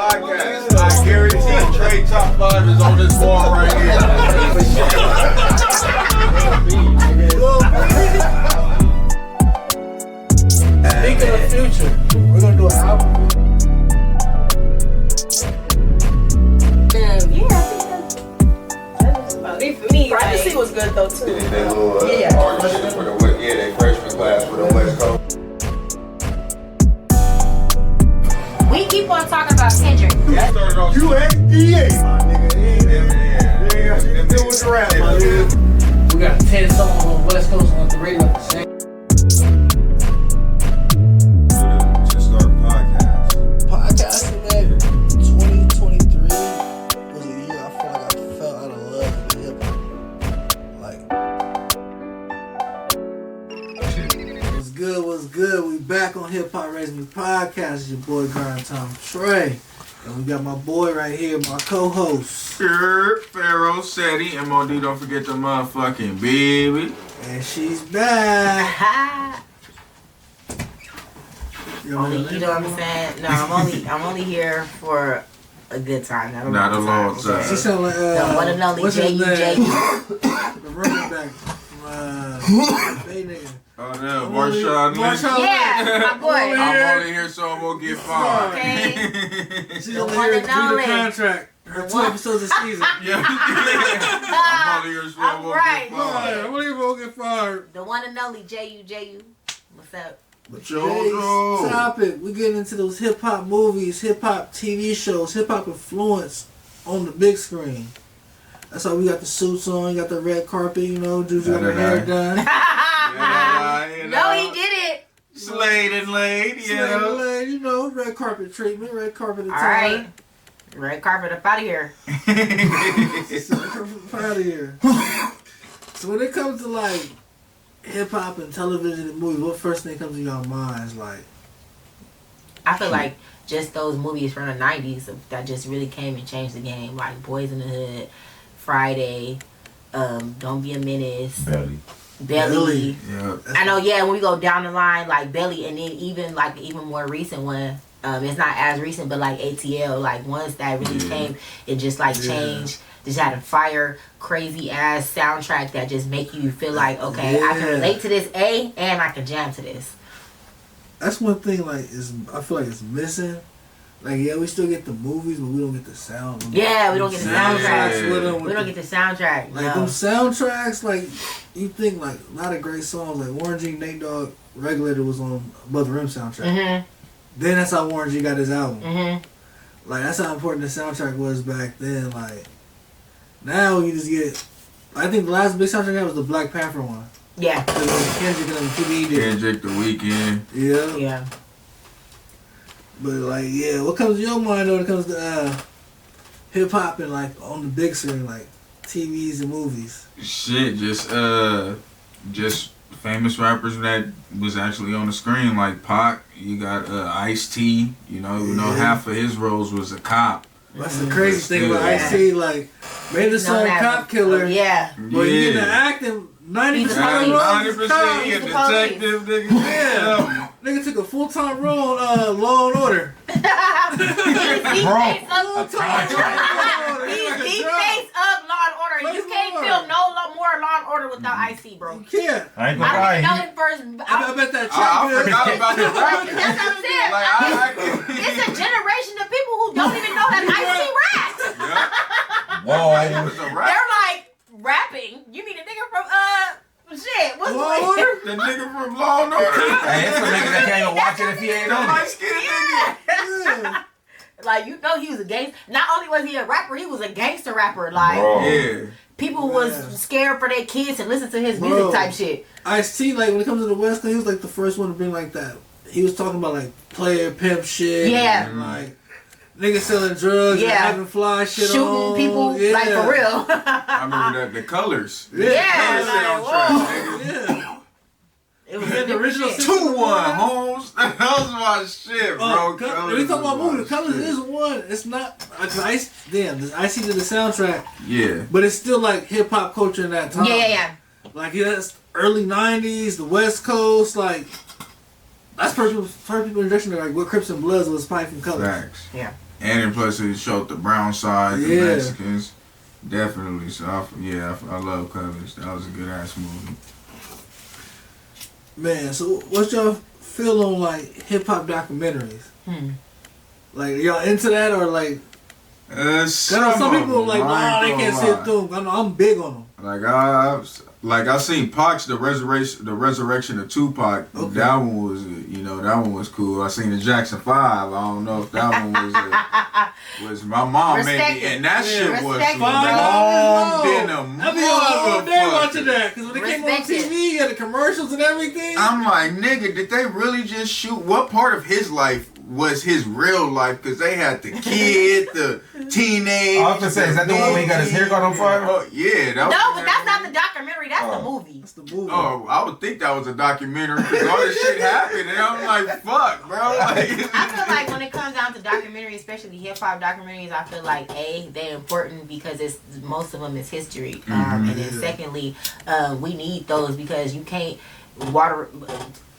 podcast. I guarantee Trey top 5 is on this wall right here. Speaking of the future, we're gonna do an album. For me, Privacy was good though too. That little partnership for the that freshman class for the West Coast. We keep on talking about Kendrick. USDA, my nigga. They ain't got shit to do with the rap, my nigga. We got 10 songs on the West Coast on the radio at the same. To start a podcast. Podcasting, man. 2023 was a year I feel like I fell out of love with hip hop. Like, what's good? We back on Hip Hop Raising Me Podcast. It's your boy Grind Tom Trey. And we got my boy right here, my co-host. Pharaoh Seti, MOD, don't forget the motherfucking baby. And she's back. You know what I'm saying? No, I'm only here for a good time, not a long time. She sound like the one and only J.U. The running back from Bay nigga. Oh no, Marshawn. Yeah, my boy. I'm only here so I won't get fired. Okay. She's only here to do the contract. Her 2 episodes a season. Yeah. I'm only here so I won't get fired. I'm only here won't get fired. The one and only J.U. What's up? Today's topic, we're getting into those hip hop movies, hip hop TV shows, hip hop influence on the big screen. That's why we got the suits on, you got the red carpet, you know, Juju got her hair done. No, he did it. Slayed and laid, you know, red carpet treatment, red carpet attire. Alright. Red carpet up out of here. Up out of here. So when it comes to like hip hop and television and movies, what first thing comes to your minds? Like, I feel like just those movies from the 90s that just really came and changed the game, like Boys in the Hood, Friday, Don't Be a Menace, Belly. Yeah. I know, when we go down the line, like Belly, and then even more recent one, it's not as recent, but like ATL, like ones that really came and just like changed. Just had a fire, crazy ass soundtrack that just make you feel like, okay, I can relate to this, and I can jam to this. That's one thing, like, I feel like it's missing. Like, we still get the movies, but we don't get the sound. Yeah, we don't get the soundtracks. Yeah. We don't get the soundtrack. Like, them soundtracks, like, you think, like, a lot of great songs, like Warren G, Nate Dogg, Regulator was on Above the Rim soundtrack. Mm-hmm. Then that's how Warren G got his album. Mm-hmm. Like, that's how important the soundtrack was back then. Like, now you just get, I think the last big soundtrack I had was the Black Panther one. Yeah. Kendrick and TV did. Kendrick, The Weeknd. Yeah. Yeah. But like, what comes to your mind when it comes to hip hop and like on the big screen, like TVs and movies? Shit, just famous rappers that was actually on the screen, like Pac. You got Ice-T. You know, half of his roles was a cop. That's the crazy thing about Ice-T. Like, made the song "Cop Killer." But you get to acting 90% of the roles. 90%. He a detective, nigga. Yeah. Nigga took a full-time role on Law and Order. He's the face of Law and Order. You can't film no more Law and Order without Ice-T, bro. You can't. I ain't gonna lie. I first. I bet that check I forgot about the rapping. That's what I'm saying. It's a generation of people who don't even know that Ice-T raps. Whoa. He was a rapper. They're like, rapping? You mean a nigga from, shit, what's Law and Order? The nigga from Law and Order. Hey, it's some niggas that can't even watch it if he ain't on it. Light-skinned nigga. Yeah. Like, you know he was a gangster. Not only was he a rapper, he was a gangster rapper. Like, Yeah. people was scared for their kids to listen to his music type shit. Ice-T, like, when it comes to the West Coast, he was like the first one to bring like that. He was talking about like player pimp shit. Yeah. And, like, niggas selling drugs and having fly shit shooting on. people, like, for real. I remember that, the Colors. Yeah. The Colors soundtrack, nigga. Yeah. It was the original shit. 2-1, Holmes. That was my shit, bro. When you talk about movies, Colors is one. It's not. Ice-T did the soundtrack. Yeah. But it's still like hip hop culture in that time. Yeah. Like, that's early 90s, the West Coast, like, that's first people introduction to like what Crips and Bloods was probably from Colors. Facts. Yeah. And plus it showed the brown side, the Yeah. Mexicans. Definitely. So I love Colors. That was a good ass movie. Man, so what's your feel on like hip hop documentaries? Like y'all into that or like? Some people like, nah, they can't sit through them. I'm big on them. Like I seen Pac's the resurrection of Tupac. Okay. That one was that one was cool. I seen the Jackson 5. I don't know if that one was my mom made me, and that shit was long than a I be all day motherfucker. watching that because when they came on TV, you had the commercials and everything. I'm like, nigga, did they really just shoot? What part of his life was his real life? Because they had the kid, the teenage. I was gonna say, is that the one where he got his hair caught on fire? Oh, yeah. No, but that's not the documentary. That's the movie. That's the movie. Oh, I would think that was a documentary because all this shit happened, and I'm like, fuck, bro. Like, I feel like when it comes down to documentary, especially hip hop documentaries, I feel like they're important because it's most of them is history, and then secondly, we need those because you can't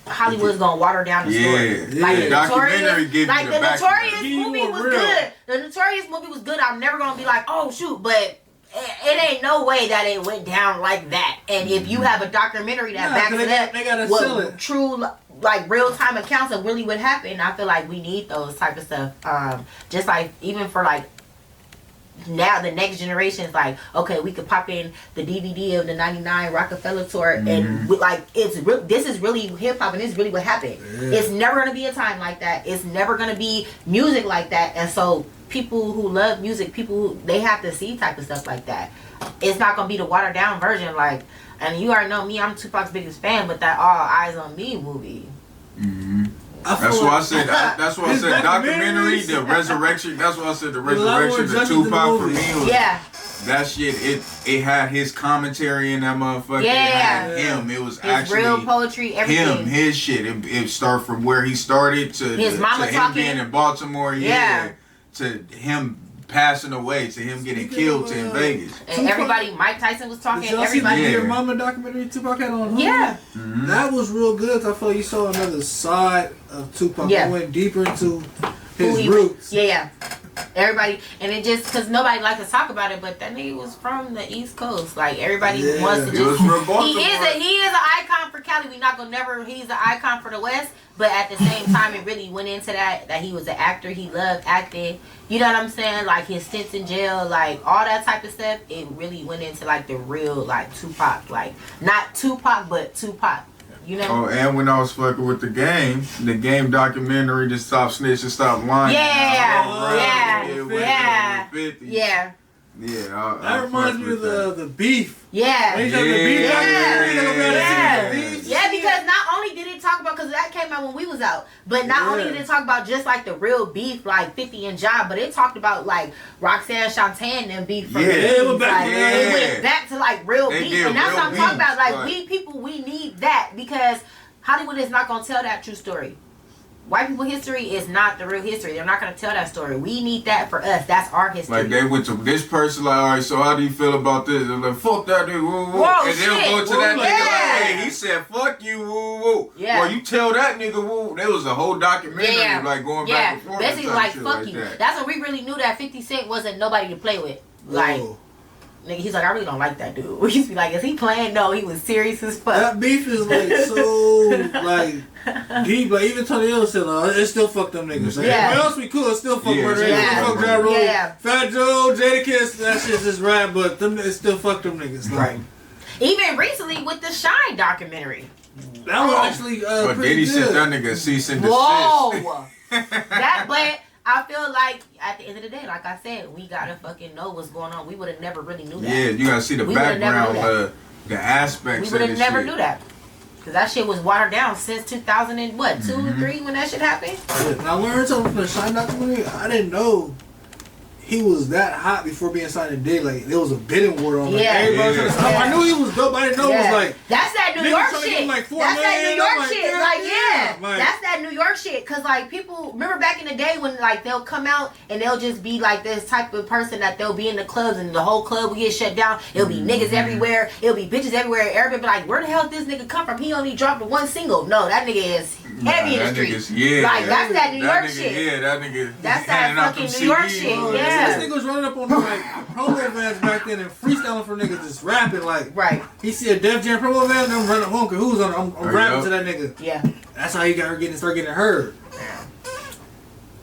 Hollywood's gonna water down the story. Like the documentary gives Notorious, you the Notorious background. movie was Real. good. The Notorious movie was good. I'm never gonna be like, oh shoot, but it ain't no way that it went down like that. And if you have a documentary that backs it up, they gotta sell it. with true like real time accounts of really what happened, I feel like we need those type of stuff. Just like even for like. Now the next generation is like, okay, we could pop in the DVD of the '99 Rockefeller tour, and this is really hip hop, and this is really what happened. Yeah. It's never gonna be a time like that. It's never gonna be music like that, and so people who love music, they have to see type of stuff like that. It's not gonna be the watered down version, like. And you already know me, I'm Tupac's biggest fan, but that All Eyes on Me movie. Mm-hmm. That's why I said. That's why I said documentary, the resurrection. That's why I said the resurrection of Tupac for me was that shit. It had his commentary in that motherfucker. Yeah, it had him. It was his actually real poetry. Everything. His shit. It started from where he started to his mama to talking. him being in Baltimore. Yeah, to him passing away, to him getting killed in Vegas. And everybody, Mike Tyson was talking. Did y'all Everybody, see Your Mama documentary Tupac had on? Yeah, that was real good. I feel like you saw another side of Tupac. Yeah, went deeper into his roots. Yeah. Everybody, and it just because nobody likes to talk about it, but that nigga was from the East Coast. Like everybody wants to just. He is an icon for Cali. He's an icon for the West. But at the same time, it really went into that he was an actor. He loved acting. You know what I'm saying? Like his stints in jail, like all that type of stuff. It really went into like the real like Tupac, like not Tupac, but Tupac. You know? Oh, and when I was fucking with the game documentary, the Stop Snitching, Stop Lying. Yeah. That reminds me of the beef. Yeah. Yeah, because not only did it talk about, because that came out when we was out, but not only did it talk about just like the real beef, like 50 and Job, but it talked about like Roxanne Shante and them beef from it went back to like real beef, and that's what I'm talking about. Like we need that because Hollywood is not gonna tell that true story. White people history is not the real history. They're not going to tell that story. We need that for us. That's our history. Like they went to this person like, all right, so how do you feel about this? They're like, fuck that dude, woo woo. And they'll go to that nigga like, hey, he said, fuck you, woo woo. Yeah. Well, you tell that nigga woo. There was a whole documentary like going back and forth. Basically like, fuck you. That's when we really knew that 50 Cent wasn't nobody to play with. Like, nigga, he's like, I really don't like that dude. We used to be like, is he playing? No, he was serious as fuck. That beef is like so like deep. Like even Tony Hill said, it still fuck them niggas. Like, everybody else be cool, it still fuck Murder. Fuck Ja Rule, Fat Joe, Jadakiss. That shit's just rap, but it still fuck them niggas. Like, right. Even recently with the Shine documentary. That was actually but pretty Diddy good. sent that nigga cease and desist. Whoa. But I feel like at the end of the day, like I said, we gotta fucking know what's going on. We would have never really knew that. Yeah, you gotta see the background, the aspects. We would have never knew that. Cause that shit was watered down since 2000 and what, 2 or 3 when that shit happened. And I learned something from the Shine documentary. I didn't know he was that hot before being signed to Diddy. Like there was a bidding war on. Like, everybody was like, I knew he was dope. I didn't know it was like that's that New York shit. Like that's that New York shit. Like that's that New York shit. Cause like people remember back in the day when like they'll come out and they'll just be like this type of person that they'll be in the clubs and the whole club will get shut down. It'll be niggas everywhere. It'll be bitches everywhere. Everybody be like, where the hell did this nigga come from? He only dropped one single. No, that nigga is heavy in the streets. Like that's that New York shit. Yeah, that nigga. That's that fucking New York shit. Yeah. This nigga was running up on the like promo vans back then and freestyling for niggas, just rapping like. Right. He see a Def Jam promo van and I'm running home because who's on? I'm rapping to that nigga. Yeah. That's how he start getting heard.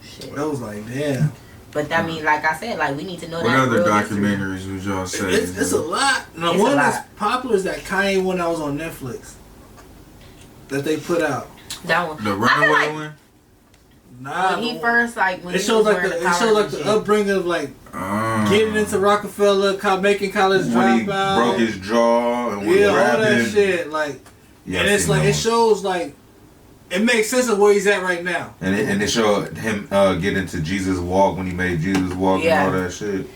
Shit. I was like, damn. But I mean, like I said, like we need to know what that. What other documentaries would y'all say? It's a lot. No, one that's popular is that Kanye one that was on Netflix. That they put out. That one. The Runaway one? Nah. When he first like when it shows like the upbringing of like getting into Rockefeller, making college when dropout. He broke his jaw and was all rapping. that shit. Like, yeah, and it's like it shows like it makes sense of where he's at right now. And it showed him get into Jesus Walk when he made Jesus Walk and all that shit.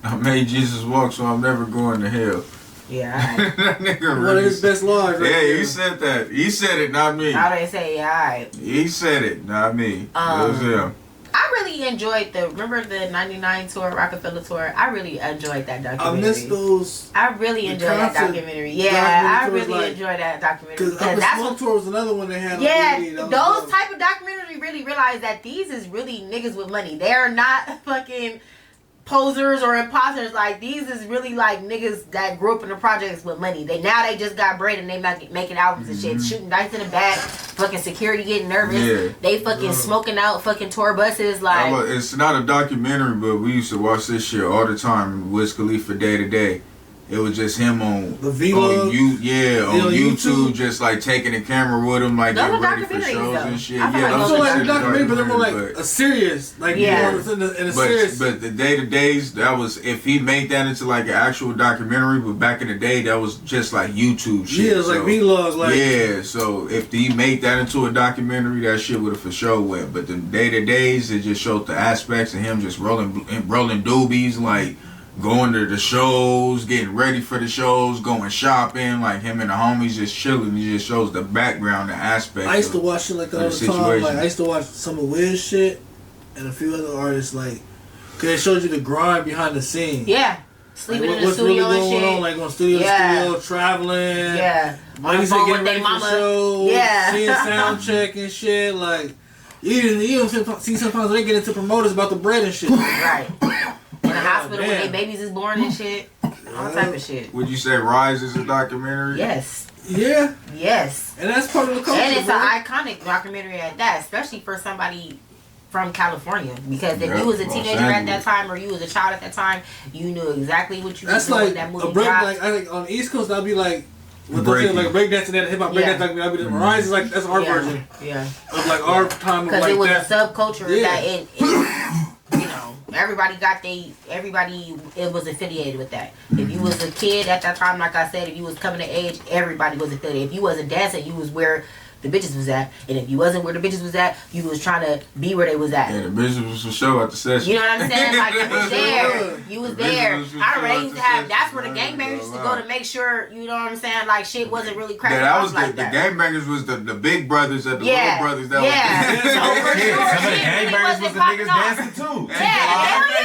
I made Jesus Walk, so I'm never going to hell. Yeah. That nigga one of his best lines. Right he said that. He said it, not me. How they say, yeah, alright. He said it, not me. It was him. I really enjoyed remember the 99 tour, Rockefeller tour? I really enjoyed that documentary. I missed those. I really enjoyed that documentary. Yeah, I really enjoyed that documentary. Because that Smoke Tour was another one they had. Yeah, those type of documentaries really realize that these is really niggas with money. They are not fucking posers or imposters. Like these is really like niggas that grew up in the projects with money. They just got bread and they making albums and shit, shooting dice in the back, fucking security getting nervous. Yeah. They fucking smoking out fucking tour buses. Like it's not a documentary, but we used to watch this shit all the time. Wiz Khalifa Day to Day. It was just him on the vlog. On YouTube, just like taking the camera with him, like getting ready for shows and shit. I feel like a documentary, but they're more like a serious, like in a serious. But the day to days, that was if he made that into like an actual documentary. But back in the day, that was just like YouTube shit. Yeah, it was like vlogs, like So if he made that into a documentary, that shit would have for sure went. But the day to days, it just showed the aspects of him just rolling doobies, like. Going to the shows, getting ready for the shows, going shopping, like him and the homies just chilling. He just shows the background, the aspect. I used to watch shit like that all the time. Like I used to watch some of Wiz shit and a few other artists, like, cause it showed you the grind behind the scenes. Yeah, sleeping like, in the studio really and shit. On, like on studio to studio, traveling. Yeah, like you said, getting ready for shows. Yeah, seeing sound check and shit. Like you see sometimes they get into promoters about the bread and shit. Right. In the hospital when their babies is born and shit. All type of shit. Would you say Rise is a documentary? Yes. Yeah. Yes. And that's part of the culture. And it's an iconic documentary at that, especially for somebody from California. Because if you was a teenager at that time or you was a child at that time, you knew exactly what you was doing when that movie dropped. Like I think on the East Coast, that'd be like what they say, like breakdancing and hip hop breakdancing. That'd be the Rise is like that's our version. Yeah. Of like our time. Because it was a subculture that it you know. Everybody it was affiliated with that. If you was a kid at that time, like I said, if you was coming of age, everybody was affiliated. If you wasn't dancing, you was where the bitches was at. And if you wasn't where the bitches was at, you was trying to be where they was at. Yeah, the bitches was for sure at the session. You know what I'm saying? Like, you was there. You was there. I already used to have, that's where the gangbangers used to go to make sure, you know what I'm saying? Like, shit wasn't really cracking off like that. The gangbangers was the big brothers and the little brothers that was there. Some of the gangbangers was the niggas dancing too. Yeah.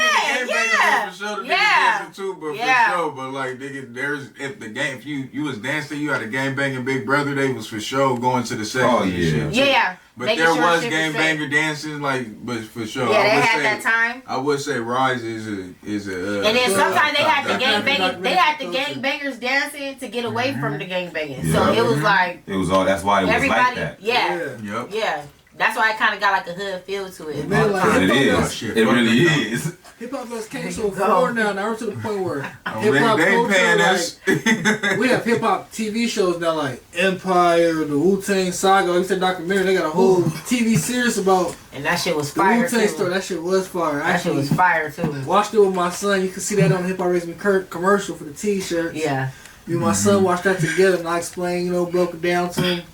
For sure, the niggas dancing too, but for sure. But like, nigga, if you was dancing, you had a gangbanging big brother, they was for sure going to the section. Oh yeah. Yeah. But there was gangbanger dancing, like, but for sure. Yeah, they had that time. I would say Rise is a. And then sometimes they had the gangbangers. They had the gangbangers dancing to get away from the gangbanging. So it was like. It was all. That's why it was like that. Yeah. Yeah. That's why it kind of got like a hood feel to it. Man, like, it is. It really is. Hip hop has came so far now. Now we're to the point where hip hop they ain't paying us. Like, we have hip hop TV shows now, like Empire, the Wu-Tang Saga. You said documentary. They got a whole TV series about. And that shit was fire the Wu-Tang story. That shit was fire. That shit was fire too. Watched it with my son. You can see that on the Hip Hop Raised Me commercial for the T-shirts. Yeah. Me and my son watched that together, and I explained, broke it down to him.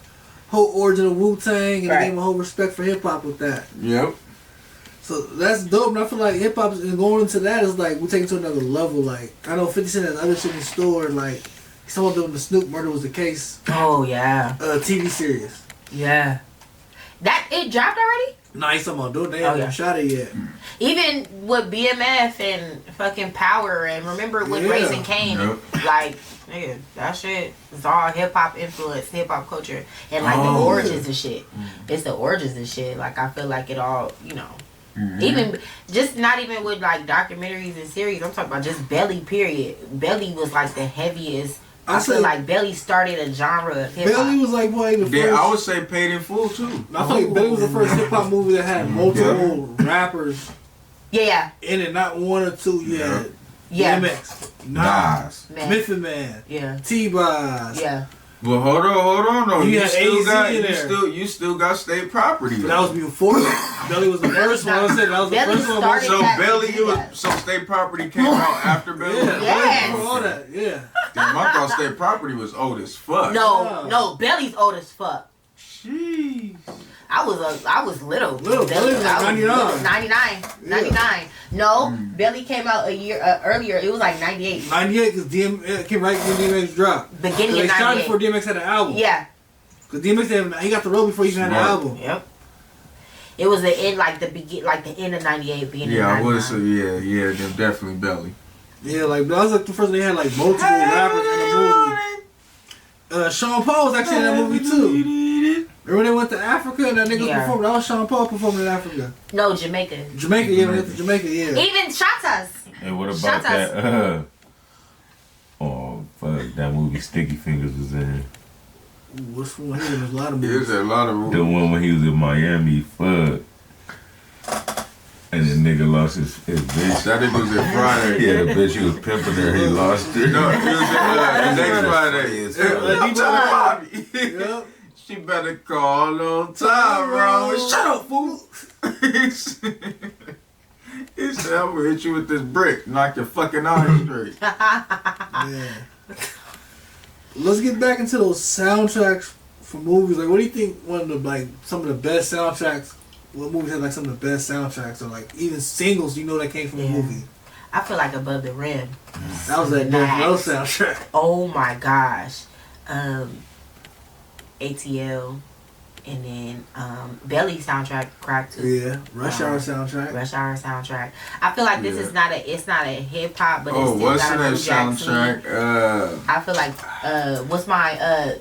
Whole origin of Wu-Tang, and gave him a whole respect for hip hop with that. Yep. So that's dope, and I feel like hip hop and going into that is like we take it to another level. Like I know 50 Cent has other shit in store, like some of them the Snoop murder was the case. Oh yeah. TV series. Yeah. That it dropped already? Nice, I'm gonna do it. They haven't shot it yet. Even with BMF and fucking Power, and remember with Raising Cain, like, nigga, that shit is all hip hop influence, hip hop culture, and like the origins and shit. It's the origins and shit. Like, I feel like it all, you know. Even just not even with like documentaries and series. I'm talking about just Belly. Period. Belly was like the heaviest. I feel like Belly started a genre of hip hop. Belly was like one of the first. I would say Paid in Full too. I feel like Belly was the first hip hop movie that had multiple rappers. Yeah. In it, not one or two. Yeah. DMX, Nas, Method Man, T-Boz. Yeah. Well, hold on though. You still got State Property. That was before that. Belly was the first one. I said that was the first one. So Belly, so State Property came out after Belly. Yeah. All that. Yeah. Damn, I thought State Property was old as fuck. No, Belly's old as fuck. Jeez. I was little. Belly was like 99. 99. No, Belly came out a year earlier. It was like 98. 98 because DMX came right when DMX dropped. Beginning of 98. They started before DMX had an album. Yeah. Because DMX he got the role before he even had an album. Yep. It was the end, like the end of 98, beginning of 99. I would say, yeah, definitely Belly. Yeah, like that was like the first they had like multiple rappers in the movie. Sean Paul was actually in that movie too. Remember when they went to Africa and that nigga performed? That was Sean Paul performing in Africa. No, Jamaica. Jamaica, we went to Jamaica, Even Shatas. And what about that? Oh, fuck. That movie Sticky Fingers was in. Which one? He was in a lot of movies. There's a lot of movies. The one when he was in Miami, fuck. And the nigga lost his bitch. That nigga was in Friday. Yeah, the bitch, he was pimping her, he lost her. No, he was in the next Friday. Bobby. Yep. She better call on Tyrone. Shut up, fool. He said, I'm gonna hit you with this brick, knock your fucking eye straight. Yeah. Let's get back into those soundtracks for movies. Like, what do you think some of the best soundtracks? What movies have like some of the best soundtracks, or like even singles that came from a movie? I feel like Above the Rim. That was that No soundtrack. Oh my gosh. ATL, and then Belly soundtrack crack too. Yeah, Rush Hour soundtrack. I feel like this is not a hip hop, but it's still what's got a that soundtrack? I feel like what's my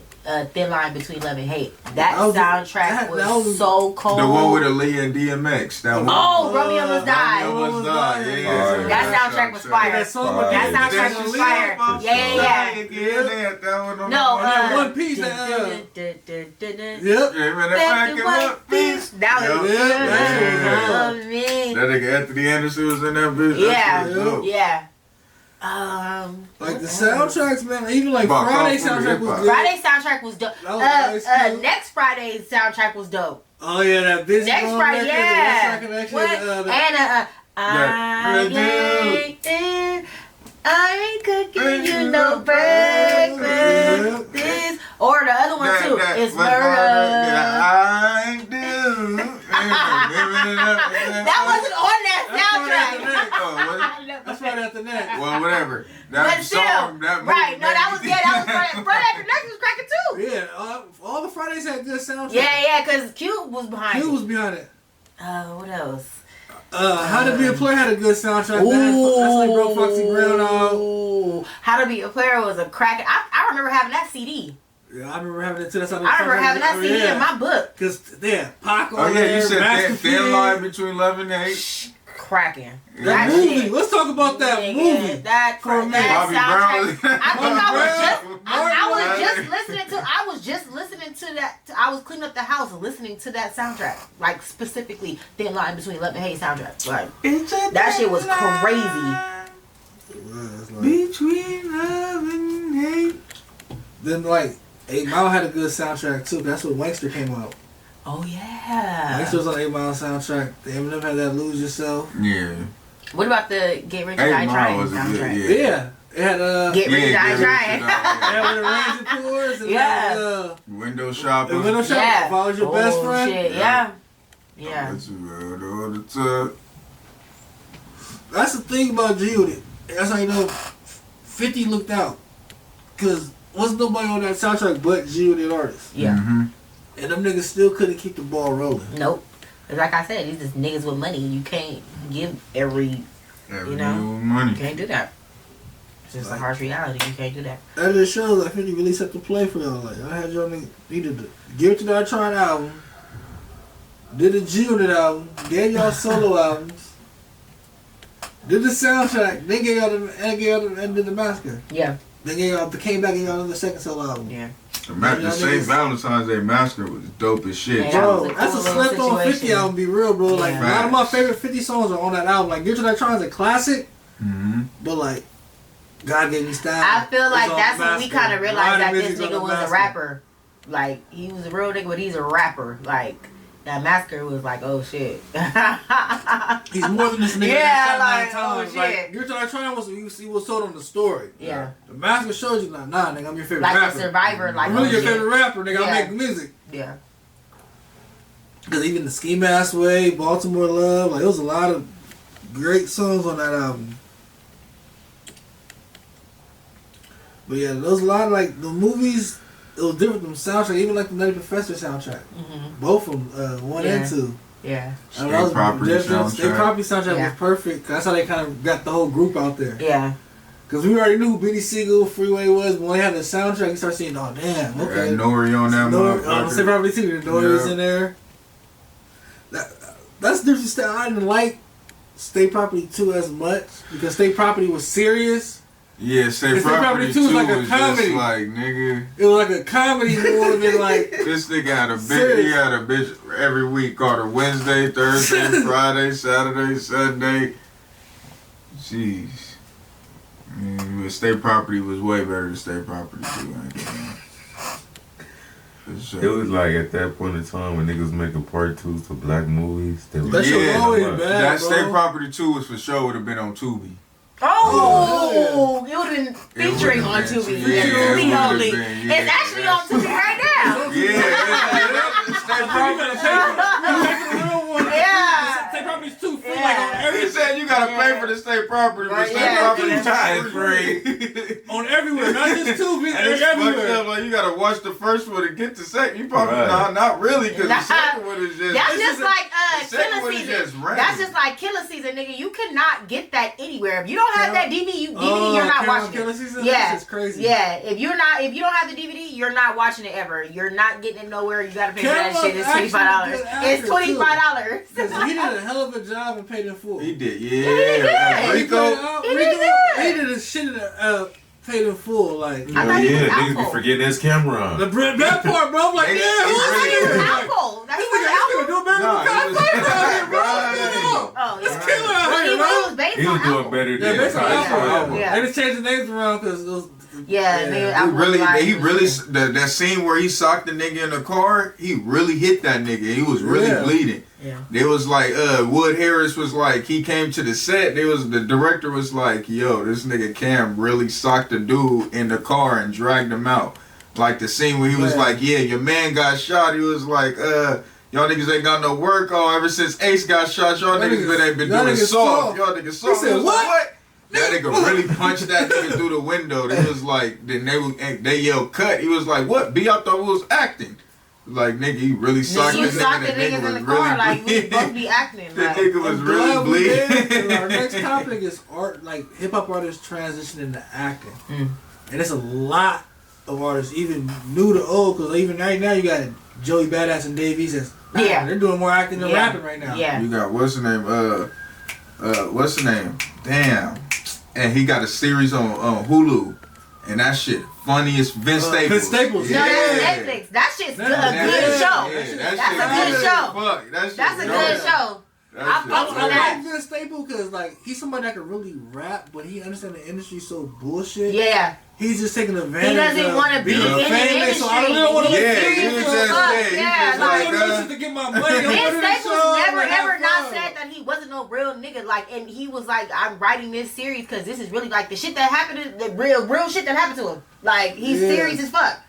Thin Line Between Love and Hate. That soundtrack was so cold. The one with Aaliyah and DMX. That one. Romeo Must Die. Yeah. That soundtrack was fire. That soundtrack was fire. Yeah. No, One Piece. Yep. That was That nigga Anthony Anderson was in that bitch. Yeah. Like the soundtracks, man. Even like Friday soundtrack was good. Friday soundtrack was dope. Next Friday's soundtrack was dope. Oh yeah, that bitch. Next Friday, I ain't cooking you no breakfast. Or the other one too is Murder. That wasn't on that soundtrack. That's right after that. Well, whatever. That song, right? No, that was Friday After Next was cracking too. Yeah, all the Fridays had good soundtracks. Yeah, because Cube was behind it. What else? How to Be a Player had a good soundtrack. That's like Bro Foxy Brown out. How to Be a Player was a cracking. I remember having that CD. Yeah, I remember having it too. I remember having that CD in my book. Cause Pac on you said Thin Line Between Love and Hate. Cracking. That movie. Let's talk about that movie. That soundtrack. I was just listening to that. I was cleaning up the house and listening to that soundtrack. Like specifically Thin Line Between Love and Hate soundtrack. Like that shit was crazy. Between Love and Hate. Then 8 Mile had a good soundtrack too. That's when Wankster came out. Oh yeah. Wankster was on 8 Mile soundtrack. The Eminem had that Lose Yourself. Yeah. What about the Get Rich or Die Trying soundtrack? Yeah. It had Get Rich or Die Trying. Yeah. Window Shopping. Window Shopping. Yeah. If I Was Your Best Friend. Shit. Yeah. That's the thing about G-Unit. That's how you know 50 looked out. Because wasn't nobody on that soundtrack but G-Unit artists. Yeah. And them niggas still couldn't keep the ball rolling. Nope. Like I said, these is niggas with money. You can't give every money. You can't do that. It's just a harsh reality. You can't do that. That just shows like 50 really set the play for y'all. Like I had y'all needed to Give It to That Trying album, did a G-Unit album, gave y'all solo albums, did the soundtrack, then gave y'all and did the massacre. Yeah. Then came back and gave y'all the second solo album. Yeah. The St. Valentine's Day Massacre was dope as shit. Yeah, Bro, that that's a slept on 50 album, be real, bro. Like, a lot of my favorite 50 songs are on that album. Like, Give It to That Trying is a classic, but like, God Gave Me Style. I feel like that's when we kind of realized that this nigga was a rapper. Like, he was a real nigga, but he's a rapper. Like, that Massacre was like, oh shit. He's more than this nigga. Yeah, like, oh shit. Like, Give It to That Trying was sold on the story. Yeah. The Massacre showed you, like, nah, nigga, I'm your favorite like rapper. Like a survivor. Like, I'm really your favorite rapper, nigga. Yeah. I make music. Yeah. Because even the Ski Mask Way, Baltimore Love, like, there was a lot of great songs on that album. But yeah, there was a lot of, like, the movies, it was different from soundtrack, even like the Nutty Professor soundtrack. Mm-hmm. Both of them, 1 and 2. Yeah. State Property soundtrack. State Property soundtrack was perfect, because that's how they kind of got the whole group out there. Yeah. Because we already knew who Beanie Siegel, Freeway was, but when they had the soundtrack, you start seeing, oh, damn, okay. Nori on that motherfucker. State Property too, Nori was in there. That's the difference. I didn't like State Property 2 as much, because State Property was serious. Yeah, State Property 2 was like a comedy. Just like, nigga. It was like a comedy more than like. This nigga had a bitch. He had a bitch every week called her Wednesday, Thursday, Friday, Saturday, Sunday. Jeez. I mean, State Property was way better than State Property 2. It was like at that point in time when niggas making part 2s to black movies. They that shit was always bad, that bro. State Property 2 was for sure would have been on Tubi. Oh, it would have been featuring on Tubi. Tubi only. It's actually on Tubi right now. State Property 2. Yeah. State Property's 2 free. He said you gotta pay for the State Property, but State Property is free. On everywhere, not just Tubi, it's everywhere. Up, like you gotta watch the first one to get the second. You probably not really, because the second one is just. That's just like Killer Season. That's just like Killer Season, nigga. You cannot get that anywhere. If you don't have that DVD, you're not watching Killer it. Season? Yeah, this is crazy. Yeah, if you don't have the DVD, you're not watching it ever. You're not getting it nowhere. You gotta pay for that shit. It's $25. It's $25. He did a hell of a job and paid in full. He did, He did. Rico. He did a shit paid in full, like. Niggas be forgetting his camera on. That part, bro. I'm like, He was Apple. That's what Apple. Do better than He was doing better than based on Apple. Yeah. They just changed the names around because those. He really that scene where he socked the nigga in the car, he really hit that nigga. He was really bleeding. Yeah. There was like Wood Harris was like, he came to the set, the director was like, yo, this nigga Cam really socked the dude in the car and dragged him out. Like the scene where he was like, yeah, your man got shot. He was like, y'all niggas ain't got no work. Ever since Ace got shot, y'all niggas ain't been doing soft. Y'all niggas soft. He said, what? That nigga really punched that nigga through the window. They was like, then they yelled cut. He was like, what? B, I thought we was acting. Like, nigga, he really socked this nigga. The niggas in the car, like, we both be acting. The nigga was really bleeding. Our next topic is art, like hip hop artists transitioning into acting, and it's a lot of artists, even new to old, because even right now you got Joey Badass and Dave East. They're doing more acting than rapping right now. Yeah, you got what's the name? Damn, and he got a series on Hulu. And that shit funny as Vince Staples. Vince Staples. No, that's Netflix. That shit's a good show. That's a good show. That's a good show. I like Vince Staples because like he's somebody that can really rap, but he understands the industry so bullshit. Yeah. He's just taking advantage. He doesn't want to be in the industry. So I really don't want to be serious as fuck. Yeah, like to get my money. Vince Staples never ever not said that he wasn't no real nigga. Like, and he was like, I'm writing this series because this is really like the shit that happened, the real shit that happened to him. Like, he's serious as fuck.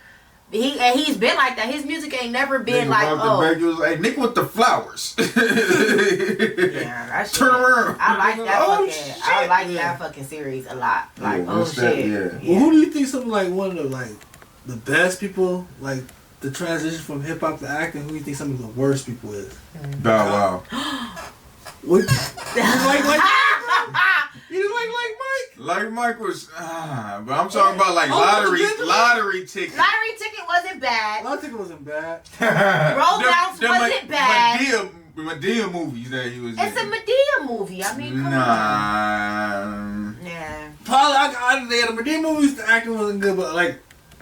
He's been like that. His music ain't never been like, oh. He was like, nigga with the flowers. Yeah, that shit. Turn around. I like that I like that fucking series a lot. Like, shit. Well, who do you think something like one of the best people like the transition from hip hop to acting, who do you think some of the worst people is? Bow Wow. What? You like Mike? You didn't like Mike? Like Mike was, but I'm talking about like lottery ticket. Lottery ticket wasn't bad. Lottery ticket wasn't bad. Roll Bounce wasn't bad. Madea movies that he was in. It's a Madea movie. I mean, come on. Yeah. Probably, the Madea movies, the acting wasn't good, but like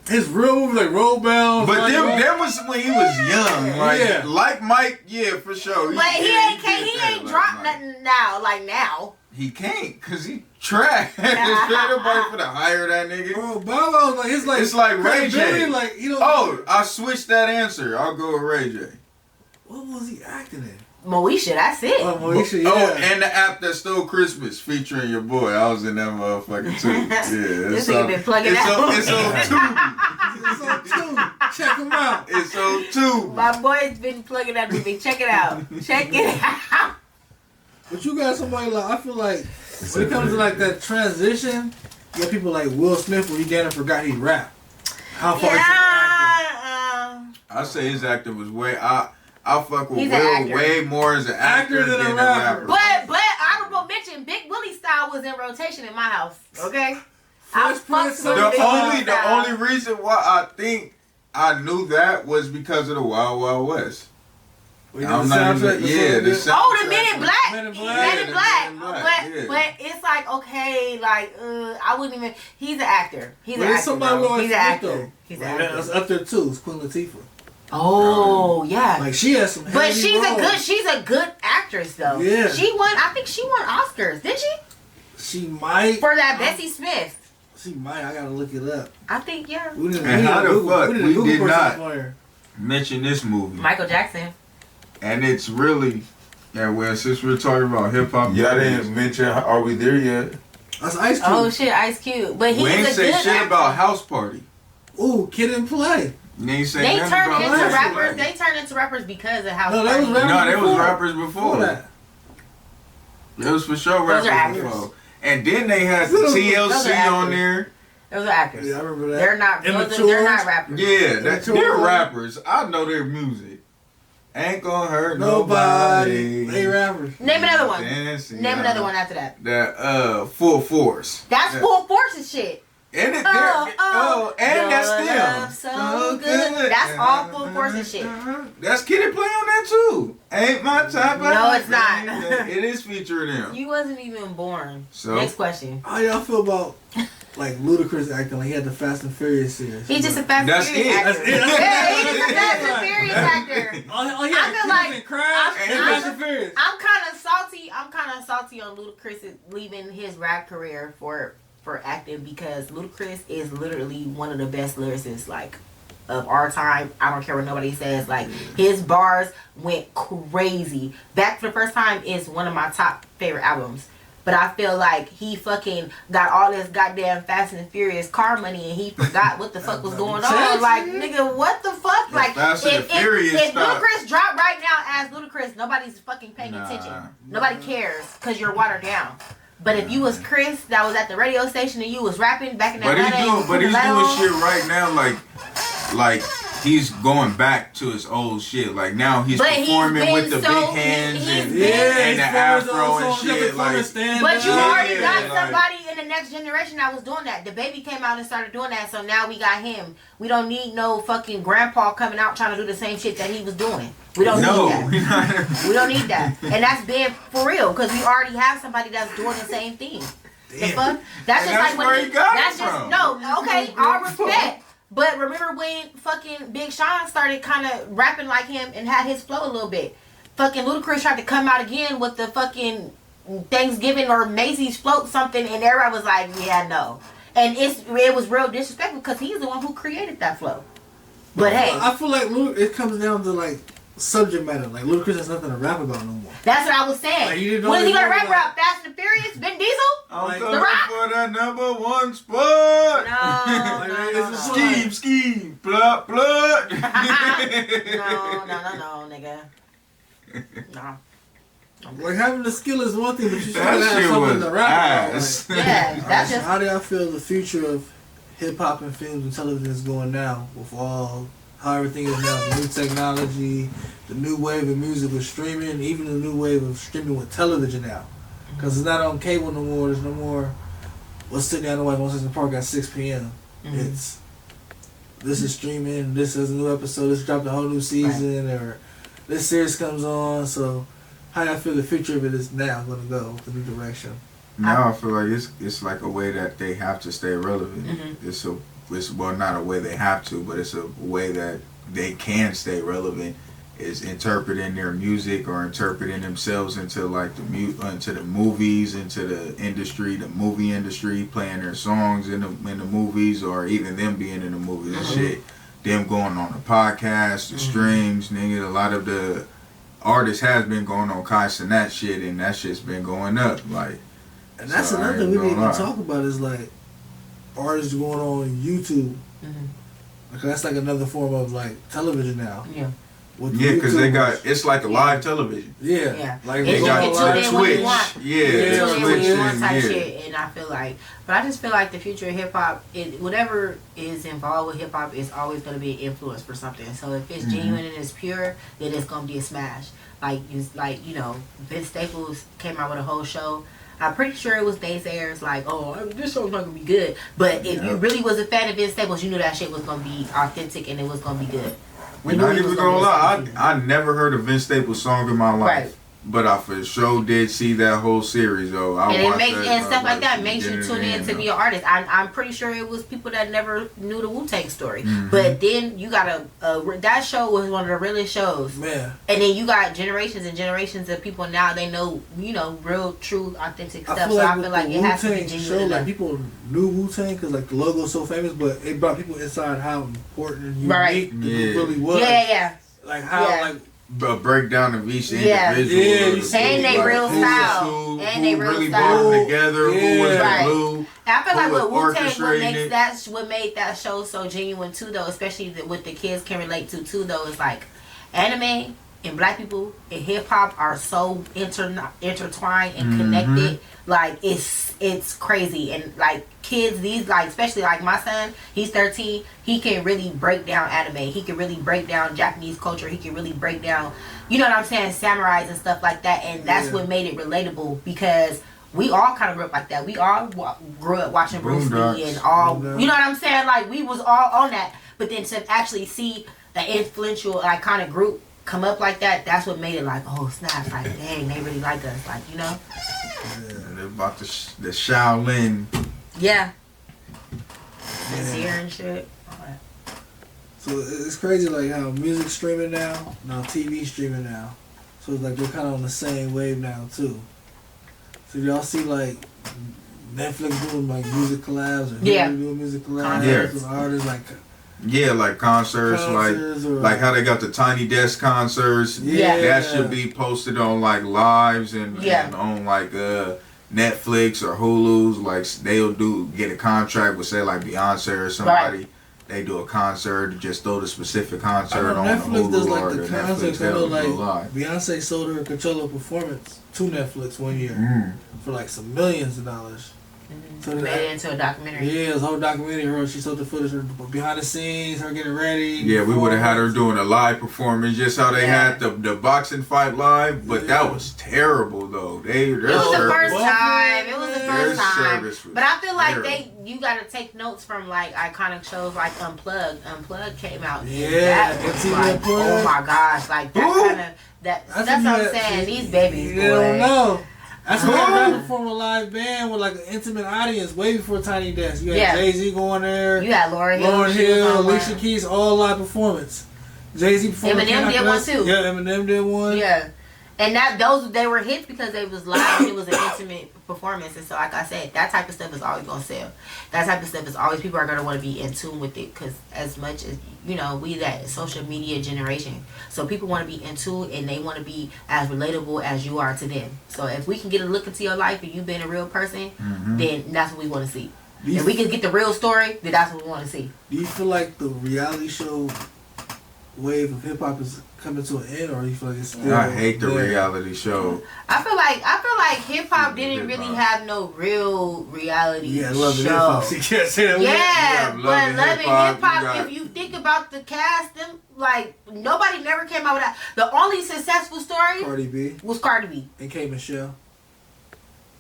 his real movies, like Roll Bounce. But them was when he was young. Like Mike, yeah, for sure. But he ain't dropped nothing now. Like now. He can't, cause he trash. Nobody for to hire that nigga. Bro, Bow Wow, like it's like Ray J. Like, you know, I switched that answer. I'll go with Ray J. What was he acting in? Moesha, that's it. Oh, Moesha, yeah. Oh, and the app that stole Christmas featuring your boy. I was in that motherfucker too. Yeah, this nigga been plugging out. It's on Tubi. It's on Tubi. Check him out. It's on Tubi. My boy's been plugging that movie. Check it out. Check it out. But you got somebody like, I feel like when it comes to like that transition, you got people like Will Smith where he damn forgot he rap. How far he took I say his acting was way. I fuck with He's Will way more as an actor than a rapper. But honorable mention, Big Willie style was in rotation in my house. Okay. The only reason why I think I knew that was because of the Wild Wild West. The soundtrack. The Men in Black. Men in Black. But it's like, okay, like I wouldn't even. He's an actor. He's an actor. He's an actor. He's an actor. That's up there too. It's Queen Latifah. Oh yeah. Like she has some. But she's a good actress though. Yeah. I think she won Oscars, didn't she? She might. For that Bessie Smith. She might. I gotta look it up. I think yeah. And how the fuck we did not mention this movie? Michael Jackson. And it's really, since we're talking about hip hop, y'all didn't mention Are We There Yet? That's Ice Cube. Oh shit, Ice Cube. But we ain't say shit actor. about House Party. Ooh, Kid and Play. They turned into rappers. They turned into rappers because of House Party. They was rappers before that. It was for sure rappers before. And then they had the TLC on there. Those are actors. Yeah, I remember that. They're not rappers. Yeah, they're rappers. I know their music. Ain't gonna hurt nobody. They rappers. Name another one. Name another one after that. That Full Force. That's Full Force's shit. And and that's them. So good. That's all Full Force's shit. That's Kid and Play on that too. Ain't my type. No, it's not. It is featuring them. You wasn't even born. So next question. How y'all feel about like Ludacris acting like he had the Fast and Furious series? He's just a Fast and Furious actor. That's it. Yeah, he's just a Fast and Furious actor. I'm kind of salty on Ludacris leaving his rap career for acting because Ludacris is literally one of the best lyricists like of our time. I don't care what nobody says. Like his bars went crazy. Back for the First Time is one of my top favorite albums. But I feel like he fucking got all this goddamn Fast and Furious car money and he forgot what the fuck was going on. Like, nigga, what the fuck? Like, if Ludacris dropped right now as Ludacris, nobody's fucking paying attention. Nobody cares because you're watered down. But if you was Chris that was at the radio station and you was rapping back in that But he's doing shit right now like he's going back to his old shit. Like now he's performing with the big hands and the afro and shit. But you already got somebody in the next generation that was doing that. The baby came out and started doing that, so now we got him. We don't need no fucking grandpa coming out trying to do the same shit that he was doing. We don't need that. We don't need that. And that's being for real because we already have somebody that's doing the same thing. The fuck? That's just like where he got it from. No, okay, all respect. But remember when fucking Big Sean started kind of rapping like him and had his flow a little bit? Fucking Ludacris tried to come out again with the fucking Thanksgiving or Macy's float something and everybody was like, yeah, no. And it was real disrespectful because he's the one who created that flow. But hey. I feel like it comes down to like subject matter. Like Ludacris has nothing to rap about no more. That's what I was saying. Like, what is he gonna rap about? Fast and Furious? Vin Diesel? I'm The Rock? for that #1 spot. No. Scheme, blood. No, nigga. No. Like having the skill is one thing, but you should have something to rap about. Like, Yeah, that's just. How do y'all feel the future of hip hop and films and television is going now with all how everything is now, the new technology, the new wave of music with streaming, even the new wave of streaming with television now. Because it's not on cable no more. There's no more, let's sit down and watch Monsters in the Park at 6 p.m. It's, this is streaming, this is a new episode, this dropped a whole new season, or this series comes on. So how I feel the future of it is now going to go, the new direction. Now I feel like it's like a way that they have to stay relevant. It's well, not a way they have to, but it's a way that they can stay relevant. Is interpreting their music or interpreting themselves into like into the movies, into the industry, the movie industry, playing their songs in the movies, or even them being in the movies and shit. Them going on the podcast, the streams, nigga. A lot of the artists has been going on Kais and that shit, and that shit's been going up. Like, and that's so another thing we didn't even talk about is like artists going on YouTube. Because that's like another form of like television now. Yeah. Because they got, it's like a live television. Yeah. Like they got Twitch. Shit, and I feel like, but I just feel like the future of hip hop, whatever is involved with hip hop is always going to be an influence for something. So if it's genuine and it's pure, then it's going to be a smash. Like Vince Staples came out with a whole show. I'm pretty sure it was naysayers like, oh, this song's not going to be good. But if you really was a fan of Vince Staples, you knew that shit was going to be authentic and it was going to be good. We're not even gonna lie. I never heard a Vince Staples song in my life, but I for sure did see that whole series though. And stuff like that makes you tune in to be an artist. I'm pretty sure it was people that never knew the Wu-Tang story, but then you got that show was one of the realest shows. Man. And then you got generations and generations of people now. They know real, true, authentic stuff. So I feel like it has to be genuine. Show, like people knew Wu-Tang because like the logo's so famous, but it brought people inside how important and unique the group really was. Yeah. Like how like. A breakdown of each individual. And they real style. And they really style. put them together. Who was the glue? And I feel like with Wu-Tang, what made that show so genuine too, though, especially what the kids can relate to too, though, is like anime and black people and hip hop are so intertwined and connected. Like it's crazy. And like kids, these like especially like my son, he's 13. He can really break down anime. He can really break down Japanese culture. He can really break down, you know what I'm saying, samurais and stuff like that. And that's what made it relatable because we all kind of grew up like that. We all grew up watching Bruce Lee and all, you know what I'm saying? Like we was all on that. But then to actually see an influential iconic group come up like that, that's what made it like, oh snap, like dang, they really like us, like, you know. They're about the Shaolin. Yeah. Here and shit. So it's crazy like how music streaming now TV streaming now. So it's like we're kind of on the same wave now too. So y'all see like Netflix doing like music collabs or doing music collabs with artists like. Yeah, like concerts like how they got the Tiny Desk concerts. That should be posted on like lives and on like Netflix or Hulu's. Like they'll get a contract with say like Beyonce or somebody. They do a concert, just throw the specific concert on Netflix Hulu does like or the concerts. I know like Beyonce sold her Coachella performance to Netflix one year for like some millions of dollars. So made it into a documentary. Yeah, it was a whole documentary. Her, she showed the footage, her behind the scenes, her getting ready. Yeah, we would have had her doing a live performance, just how they had the boxing fight live. But that was terrible though. It was the first time. It was the first time. But I feel like terrible. you got to take notes from like iconic shows like Unplugged. Unplugged came out. Yeah, that was like, oh my gosh, like that kind of that's what I'm saying. These babies, boy. You don't know. That's why they perform a live band with like an intimate audience way before Tiny Desk. You had Jay-Z going there. You had Lauryn Hill, Alicia Keys, all live performance. Jay-Z performed. Eminem did one too. Yeah, Eminem did one. Yeah. And they were hits because they was live and it was an intimate performance. And so like I said, that type of stuff is always going to sell. That type of stuff is always, people are going to want to be in tune with it because as much as, we that social media generation. So people want to be in tune and they want to be as relatable as you are to them. So if we can get a look into your life and you being a real person, then that's what we want to see. If we can get the real story, then that's what we want to see. Do you feel like the reality show wave of hip hop is coming to an end, or do you feel like it's still? I hate the reality show. I feel like hip hop didn't really have no real reality show. Love and Hip Hop. Yeah, but Love and Hip Hop. If you think about the cast, them like nobody never came out with that. The only successful story Cardi B was Cardi B and K Michelle.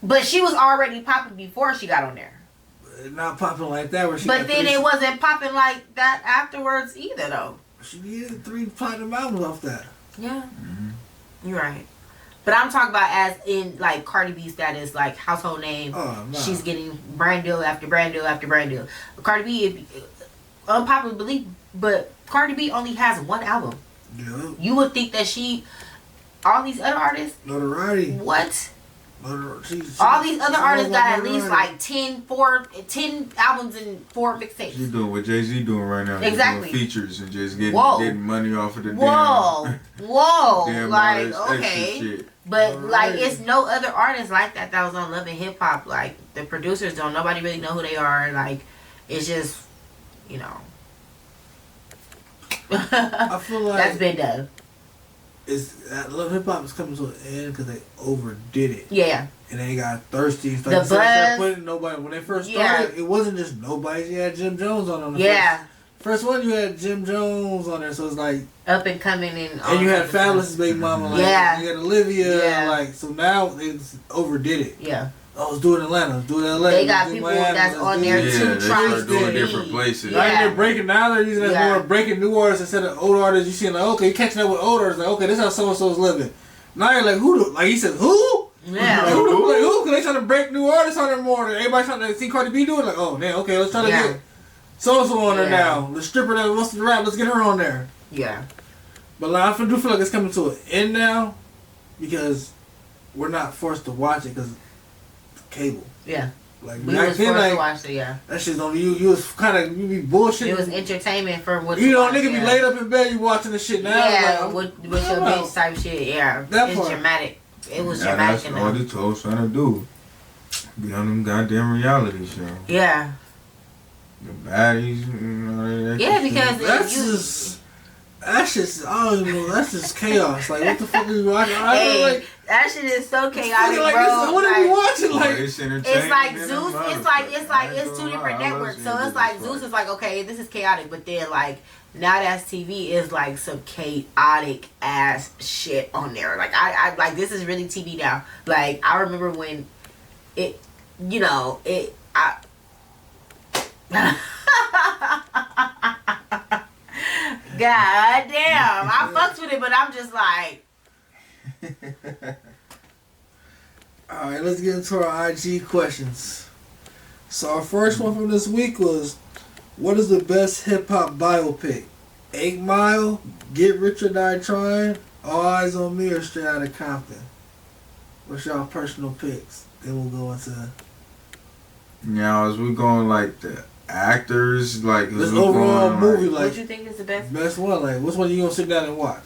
But she was already popping before she got on there. Not popping like that. Where she but then it wasn't popping like that afterwards either, though. She did 3 platinum albums off that. Yeah, you're right. But I'm talking about as in like Cardi B status, like household name. Oh, no. She's getting brand deal after brand deal after brand deal. Cardi B, unpopular belief, but Cardi B only has 1 album. Yeah. You would think that all these other artists, notoriety. What? She all these other artists got at least like 10 albums and 4 mixtapes. She's doing what Jay-Z doing right now. Exactly. Doing features and just getting money off of the damn like, okay. Shit. But like, it's no other artist like that was on Love and Hip Hop. Like, the producers don't, nobody really know who they are. Like, it's just, you know. I feel like that's been done. Love Hip Hop is coming to an end because they overdid it. Yeah. And they got thirsty. The buzz. Putting nobody. When they first started, it wasn't just nobody. You had Jim Jones on the first one. You had Jim Jones on there, so it's like up and coming and you had Fabulous's baby mama. Like, you had Olivia. Like, so now it's overdid it. Yeah. Oh, let's do it in Atlanta. Let's do it in LA. They got people that's on there too trying to do different places. Now they're breaking. Now they're using that more breaking new artists instead of old artists. You see, like, okay, you catching up with old artists. Like, okay, this is how so and so's living. Now you're like, who? Like he said, who? Yeah. Like, who? Like, who? Cause they trying to break new artists on there more. Everybody trying to see Cardi B do it. Like, oh, damn, okay, let's try to get so and so on there now. The stripper that wants to rap, let's get her on there. Yeah. But like, I do feel like it's coming to an end now because we're not forced to watch it because cable. Yeah. Like we was forced to watch it, that shit's on you. You was kind of be bullshitting. It was entertainment for what nigga be laid up in bed. You watching the shit now. Yeah, like, with your bitch type shit. Yeah, it's dramatic. It was dramatic. That's all these hoes trying to do. Be on them goddamn reality shows. Yeah. The baddies. Yeah, because that's just I don't even know. That's just chaos. Like, what the fuck are you watching? That shit is so chaotic, like, bro. What are you watching? Like, it's like Zeus. It's 2 different networks. So it's like Zeus is like, okay, this is chaotic, but then like Now That's TV is like some chaotic ass shit on there. Like I like this is really TV now. Like I remember when it, you know, it. God damn, I fucks with it, but I'm just like. Alright, let's get into our IG questions. So our first one from this week was, what is the best hip hop biopic? 8 Mile, Get Rich or Die Trying, All Eyes on Me, or Straight Outta Compton? What's y'all personal picks? Then we'll go into. Now, as we going like the actors, like this overall movie, like what you think is the best? Best one, like which one you gonna sit down and watch?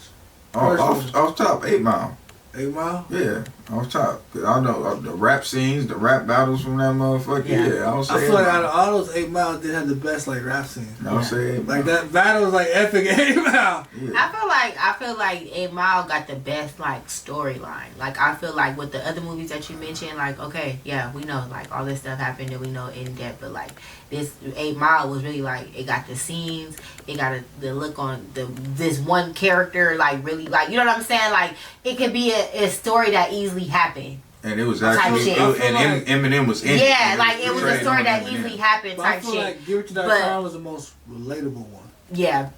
Off top, 8 Mile. 8 Mile? Yeah, off top. Cause I know the rap scenes, the rap battles from that motherfucker. Yeah, I feel like out of all those 8 Mile did have the best like rap scenes. I'll say 8 Mile. Like that battle was like epic 8 Mile. Yeah. I feel like 8 Mile got the best like storyline. Like I feel like with the other movies that you mentioned, like okay, yeah, we know like all this stuff happened and we know in depth, but like this 8 Mile was really like it got the scenes, it got the look on this one character like really like you know what I'm saying, like it could be a story that easily happened. And it was actually, and Eminem was in it. Yeah, like it was a story that easily happened type shit. I feel like Give It to That Time was the most relatable one. Yeah.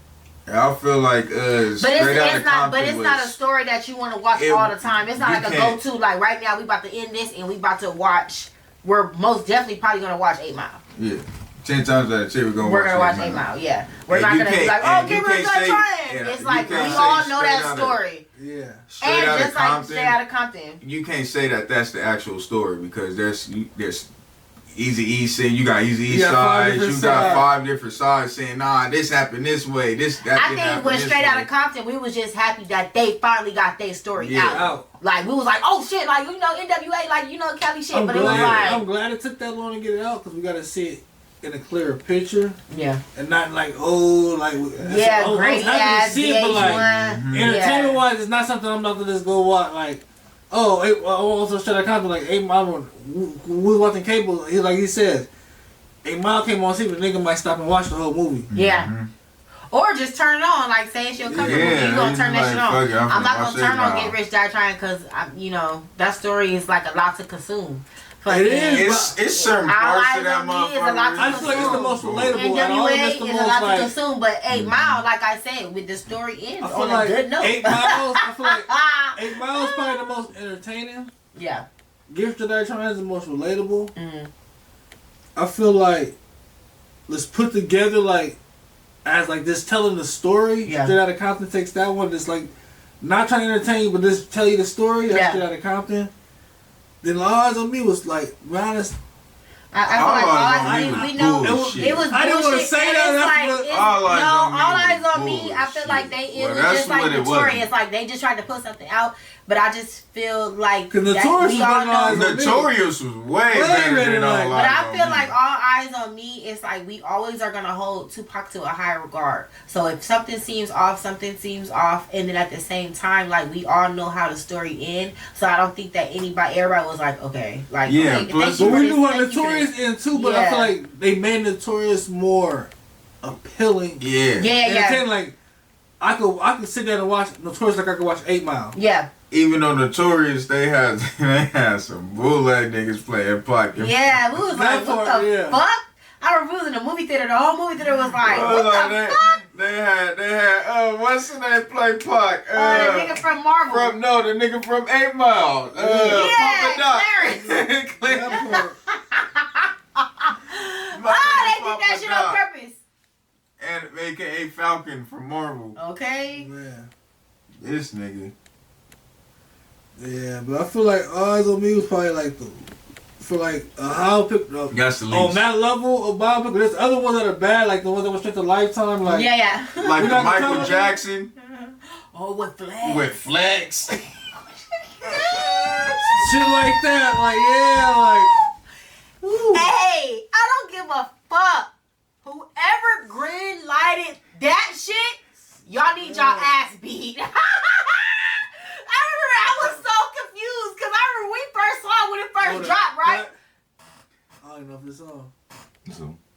I feel like but it's not a story that you want to watch all the time. It's not like a go-to. Like right now, we about to end this and we about to watch. We're most definitely probably gonna watch 8 Mile. Yeah. 10 times out of 10 we're gonna watch 8 Mile. Yeah, we're not gonna be like, oh, Give It to That Time. It's like we all know that story. Yeah. And just like Straight Outta Compton. You can't say that that's the actual story because there's Eazy-E saying you got Eazy-E sides, you got 5 different sides saying nah this happened this way, that I think when Straight Outta Compton we was just happy that they finally got their story out. Like we was like oh shit like you know NWA like you know Cali shit, but it was like I'm glad it took that long to get it out because we got to see it in a clearer picture. Yeah. And not like great ass it, but like entertainment wise it's not something I'm not gonna just go watch like also Straight Outta Compton like 8 Mile we was watching cable he says 8 Mile came on see but nigga might stop and watch the whole movie. Yeah. Or just turn it on, like say it's your comfort movie. You gonna turn that shit on. I'm not gonna turn on Get Rich Die Trying because that story is like a lot to consume. It is. It's certain parts of that motherfucker. I feel like it's the most relatable. NWA is a lot to consume, but 8 Mile, like I said, with the story ends on a good note. 8 Miles. I feel like 8 Miles probably the most entertaining. Yeah. Gift to That Trying is the most relatable. I feel like let's put together like as like just telling the story. Yeah. Straight Outta Compton takes that one. Just like not trying to entertain you, but just tell you the story. That's Straight Outta Compton. Then All Eyes on Me was like, be honest. I feel like All Eyes on Me, we know it was bullshit. I didn't want to say that. All Eyes on Me, I feel like it was just like Notorious. Like they just tried to put something out, but I just feel like Notorious was way better than All Eyes on Me. But I feel like All Eyes on Me is like we always are gonna hold Tupac to a higher regard. So if something seems off, and then at the same time, like we all know how the story ends. So I don't think that everybody was like, okay, like but we knew how Notorious end too. But I feel like they made Notorious more appealing. Yeah. Like I could sit there and watch Notorious like I could watch 8 Mile. Yeah. Even though Notorious, they had some bullet niggas playing Pac. Yeah, we was like, what the fuck? I remember we was in the movie theater. The whole movie theater was like, what the fuck? They had what's the name play Pac? The nigga from Marvel. The nigga from 8 Mile. Clarence. They did that shit on purpose. And AKA Falcon from Marvel. Okay. Man. This nigga. Yeah, but I feel like All Eyes on Me was probably like how pick that's the least. On that level of biopic. There's other ones that are bad, like the ones that were straight to Lifetime, like like the Michael Jackson. With Flex. With Flex. Shit like that, Hey, I don't give a fuck. Whoever green lighted that shit, y'all need y'all ass beat. I remember I was so confused because I remember we first saw it when it first dropped, right? I don't know if it's on.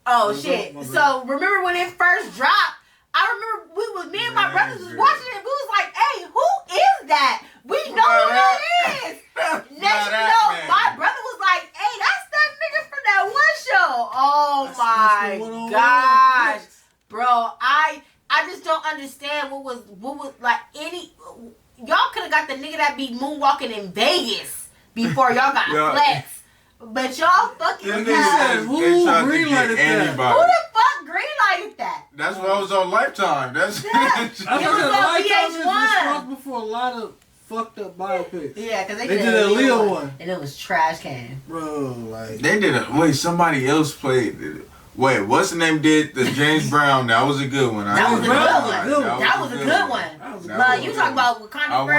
Oh shit! So remember when it first dropped? I remember me and my brothers was watching it. We was like, "Hey, who is that? We know who that is." Next you know, my brother was like, "Hey, that's that nigga from that one show." Oh my gosh, bro! I just don't understand what was like any. Y'all could have got the nigga that be moonwalking in Vegas before y'all got Flex. But y'all fucking who greenlighted that? Who the fuck greenlighted that? That's what I was on Lifetime. That's it was on VH1. Responsible for a lot of fucked up biopics. Yeah, because they did a Leo one. And it was trash can. Bro, like they did somebody else played it. Wait, what's the name did the James Brown? That was a good one. That was a good one. You talk about Wakanda Forever. I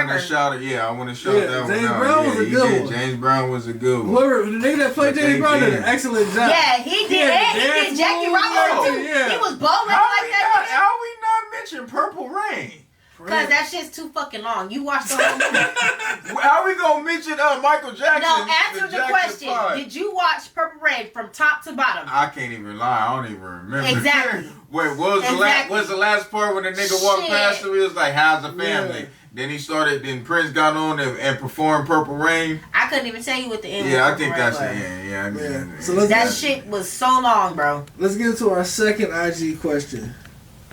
want to shout that one out. James Brown was a good one. James Brown was a good one. Whoever, the nigga that played James Brown did an excellent job. Yeah, he did. And he did Jackie Robinson too. Yeah. He was bowling like that. How we not mention Purple Rain? Because that shit's too fucking long. You watched the whole movie. How we gonna mention Michael Jackson? No, answer the question. Did you watch Purple Rain from top to bottom? I can't even lie. I don't even remember. Exactly. Wait, what was the last part when the nigga walked past him? He was like, "How's the family?" Yeah. Then Prince got on and performed Purple Rain. I couldn't even tell you what the end was. Yeah, I think that's the end. Yeah. So that shit was so long, bro. Let's get into our second IG question.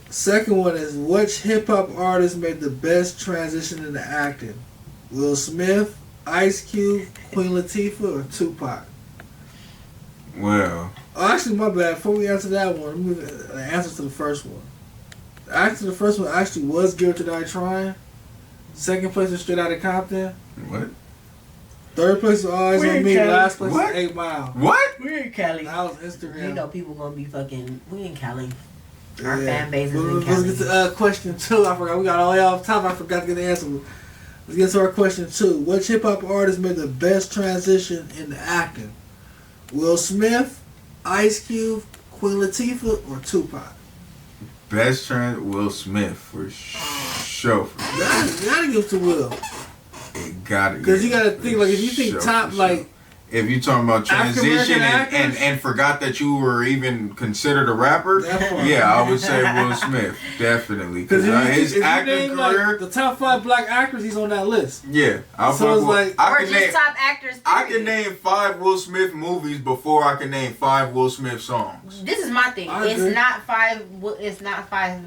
Second one is, which hip-hop artist made the best transition into acting? Will Smith, Ice Cube, Queen Latifah, or Tupac? Well. Oh, actually, my bad. Before we answer that one, I'm going to answer to the first one. The answer to the first one actually was Get Rich or Die Trying. Second place was Straight Outta Compton. What? Third place was All Eyes on Me. Last place was 8 Mile. What? We're in Cali. That was Instagram. You know people going to be fucking... We in Cali. Our fan base is in Cali. Let's get to question 2. I forgot. We got all the way off top. I forgot to get the answer. Let's get to our question 2. Which hip-hop artist made the best transition into acting? Will Smith, Ice Cube, Queen Latifah, or Tupac? Best Will Smith for sure. You gotta give it to Will. It gotta. Because you gotta think, like, if you think top, sure. Like... If you talking about transition and forgot that you were even considered a rapper, yeah, I would say Will Smith, definitely. Because his acting career, like, the top 5 black actors, he's on that list. Yeah, so it's like, or just top actors. I can name 5 Will Smith movies before I can name 5 Will Smith songs. This is my thing. It's not 5. It's not 5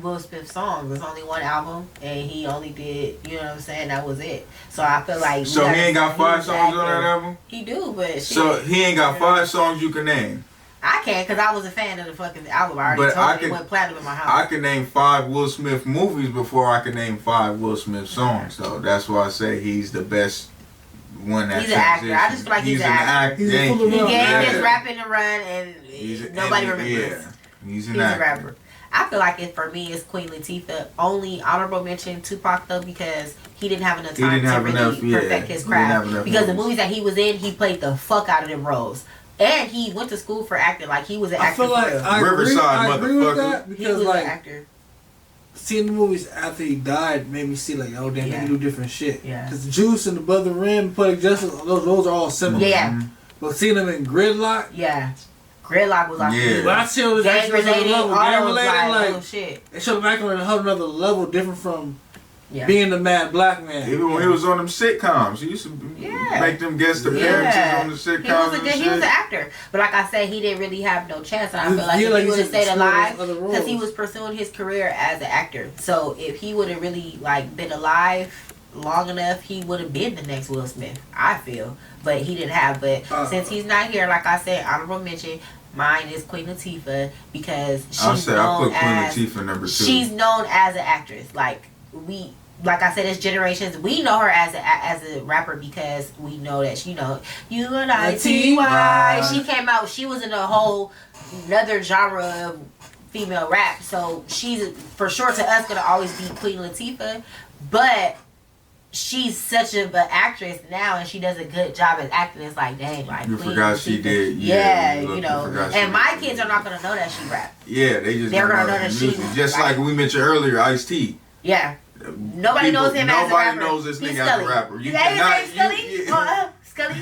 Will Smith songs. There's only one album, and he only did, you know what I'm saying, that was it. So I feel like so he ain't got 5 songs on that album. He do, but so he ain't got 5 songs you can name. I can't, because I was a fan of the fucking album. I already told you it went platinum in my house. I can name 5 Will Smith movies before I can name 5 Will Smith songs. So that's why I say he's the best one that. He's an actor. I just feel like he's an actor. He gave his rapping a run, and nobody remembers. Yeah, he's a rapper. I feel like for me, it's Queen Latifah. Only honorable mention Tupac though, because he didn't have enough time to really perfect his craft. Because the movies that he was in, he played the fuck out of them roles. And he went to school for acting. Like, he was an actor. I feel like I agree with that, because he was like an actor. Seeing the movies after he died made me see like, oh damn, they can do different shit. Yeah. Because Juice and the Brother Rim, Poetic Justice, those roles are all similar. Yeah. But seeing them in Gridlock. Yeah. Gridlock was like, yeah. But I still was gang related, like, oh shit. They showed him acting on another level, different from being the mad black man. Even when he was on them sitcoms, he used to make them guest appearances on the sitcoms. He was an actor, but like I said, he didn't really have no chance. And I feel like if he would have stayed alive, because he was pursuing his career as an actor. So if he would have really like been alive long enough, he would have been the next Will Smith, I feel. But he didn't have. But since he's not here, like I said, honorable mention. Mine is Queen Latifah, because she's known as number 2. She's known as an actress. Like I said, it's generations. We know her as a rapper because we know that UNITY. She came out. She was in a whole another genre of female rap. So she's for sure to us gonna always be Queen Latifah, but she's such an actress now, and she does a good job at acting. It's like, dang, like you forgot she did. Yeah, you know. And my kids are not gonna know that she rap. Yeah, they're gonna know that she just like we mentioned earlier, Ice-T. Yeah. Nobody knows him as a rapper. Nobody knows this nigga as a rapper. You cannot. Scully?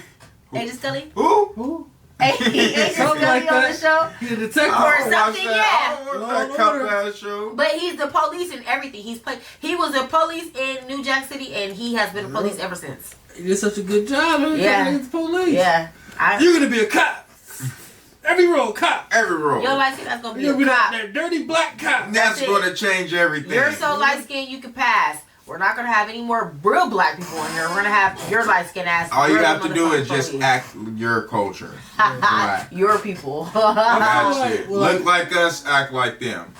Agent Scully? Who? Agent Scully like on the show? He's a detective or something, I don't watch that cop ass show. But he's the police in everything. He was a police in New Jack City, and he has been a police ever since. He did such a good job. Yeah. The police. Yeah. You're gonna be a cop. Every role, cop. Every role. You're light skin, that's gonna be a cop. That dirty black cop. That's gonna change everything. You're so light skinned you can pass. We're not gonna have any more real black people in here. We're gonna have your light skinned ass. All you have to do is just act your culture. Your people. Look like us, act like them.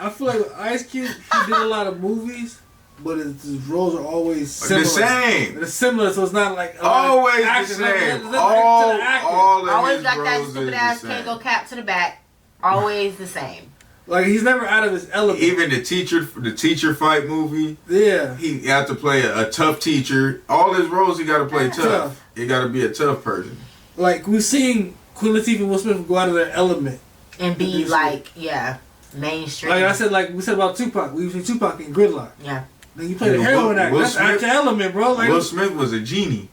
I feel like with Ice Cube, he did a lot of movies, but his roles are always similar. The same. They're similar, so it's not like always the same. All always got that stupid ass Kango cap to the back. Always the same. Like, he's never out of his element. Even the teacher fight movie. Yeah. He had to play a tough teacher. All his roles, he got to play tough. He got to be a tough person. Like, we've seen Queen Latifah and Will Smith go out of their element. And be like, mainstream. Like I said, like we said about Tupac. We've seen Tupac in Gridlock. Yeah. Then you play the heroin act. That's out your element, bro. Like, Will Smith was a genie.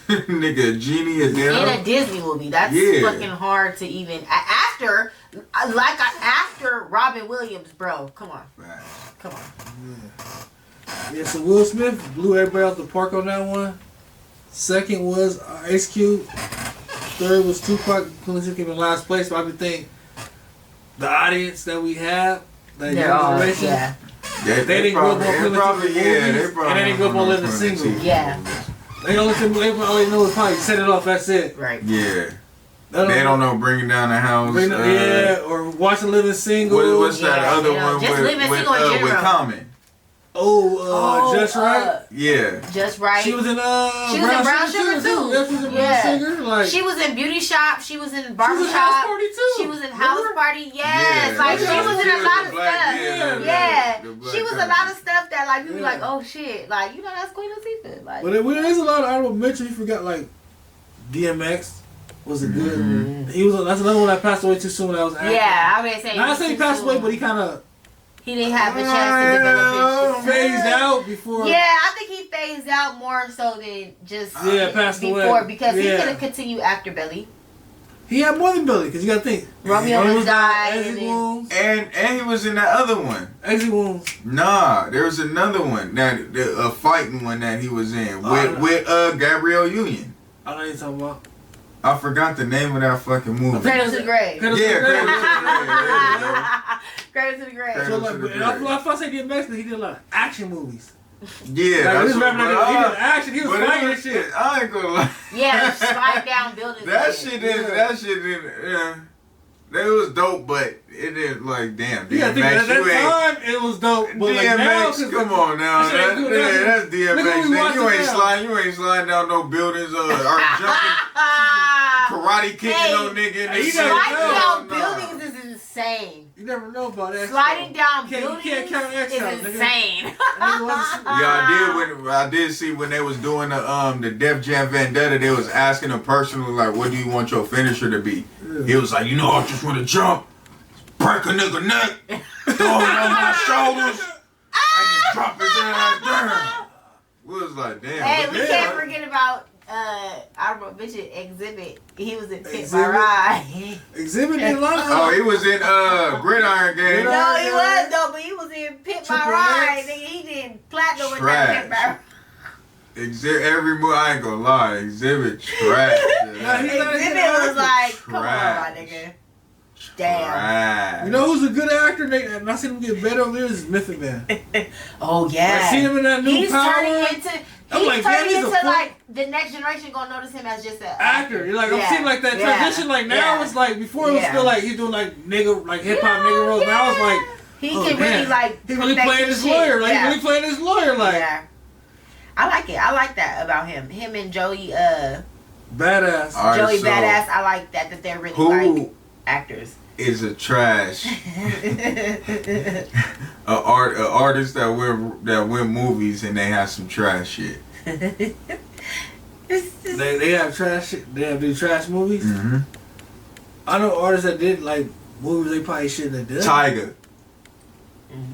Nigga, a genie in a Disney movie. That's fucking hard to even after Robin Williams, bro. Come on. Yeah, so Will Smith blew everybody out the park on that one. Second was Ice Cube. Third was Tupac. Queen Latifah came in last place. But I would think the audience that we have, that young generation, they didn't grow up on Queen Latifah movies, and they didn't grow up on Living Single. Yeah. They only know is probably set it off. That's it. Right. Yeah. They don't know Bringing Down the House. Or Watching Living Single. What's that other one with Common? Just Right. Yeah. Just Right. She was in Brown Sugar too. Yeah, she was in Brown Sugar. Like, she was in Beauty Shop. She was in Barber Shop. House Party too. She was in House Party. Yes. Like, she was in a lot of stuff. Yeah. She was a lot of stuff that like people like, oh shit. Like, you know, that's Queen Latifah. Like, but there's a lot of honorable mention. You forgot like DMX. Was a good. He was. That's another one that passed away too soon. That was. Yeah, I mean, saying. Not saying he passed away, but he kind of. He didn't have a chance to develop his shit. Phased out before. Yeah, I think he phased out more so than just passed before away. Because he could have continued after Belly. He had more than Billy, because you got to think. Romeo died. And he was in that other one. Exit Wounds. Nah, there was another one, a fighting one that he was in with Gabrielle Union. I know what you're talking about. I forgot the name of that fucking movie. Cradle to the Grave. Cradle to the Grave. Cradle to the Grave. So like, I say DMX, he did a lot of action movies. Yeah, like, that's what he did action. He was fighting and shit. I ain't gonna lie. Yeah, slide down buildings. That shit didn't. It was dope, but it didn't like damn. Yeah, DMX, at that time it was dope. But DMX, like now, come on now, that's DMX. You ain't sliding down no buildings or jumping, karate kicking no nigga. Sliding down buildings is insane. You never know about that. Sliding down buildings can't count extra, is insane. Yeah, I did see when they was doing the Def Jam Vendetta, they was asking him personally, like, what do you want your finisher to be? Yeah. He was like, I just want to jump, break a nigga neck, throw it on my shoulders, and just drop his ass down. We was like, damn. Hey, we can't forget about I mentioned Exhibit. He was in Pit My Ride. Exhibit did a lot of. Oh, he was in Gridiron Gang. No, he was though, but he was in Pit My Ride. Nigga, he did platinum with that Pit My Ride. Exhibit every movie. I ain't gonna lie. Exhibit trash. Exhibit was like, come on, my nigga. Damn. Trash. You know who's a good actor? And I seen him get better over there is Method Man. Oh yeah. I seen him in that new Power. He's turning into like the next generation gonna notice him as just an actor. You're like, I'm seeing like that transition. Like now it's like before it was still like he's doing like nigga, like hip hop nigga roles. Now it's like he can really like he really playing his lawyer. Like he really playing his lawyer. Like I like it. I like that about him. Him and Joey Badass. Right, Joey Badass. I like that they're really like actors. Is a trash a artist that win movies and they have some trash shit. They have trash shit. They have do trash movies. Mm-hmm. I know artists that did like movies they probably shouldn't have done. Tiger.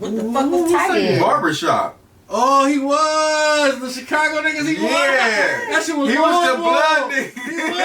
What the fuck was Tiger? Barbershop. Oh, he was the Chicago niggas. He was. That shit was. He was the blood nigga. He was.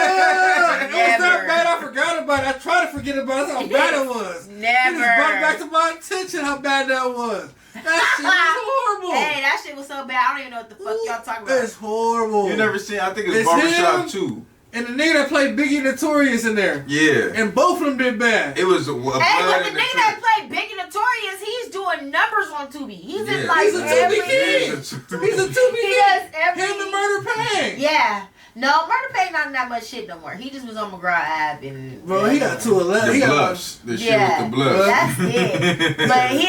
It was that bad. I forgot about it. I tried to forget about it. That's how bad it was. Never. It just brought back to my attention how bad that was. That shit was horrible. Hey, that shit was so bad. I don't even know what the fuck y'all talking about. It's horrible. You never seen? I think it's Barbershop 2. And the nigga that played Biggie Notorious in there. Yeah. And both of them did bad. It was but the nigga that played Biggie Notorious, he's doing numbers on Tubi. He's in like he's a Tubi kid. He's a Tubi kid. He does every. Him and Murder Pain. Yeah. No, Murder Pain not that much shit no more. He just was on McGraw app and. Bro, he got 211. The bluffs. The shit with the bluffs. That's it. But he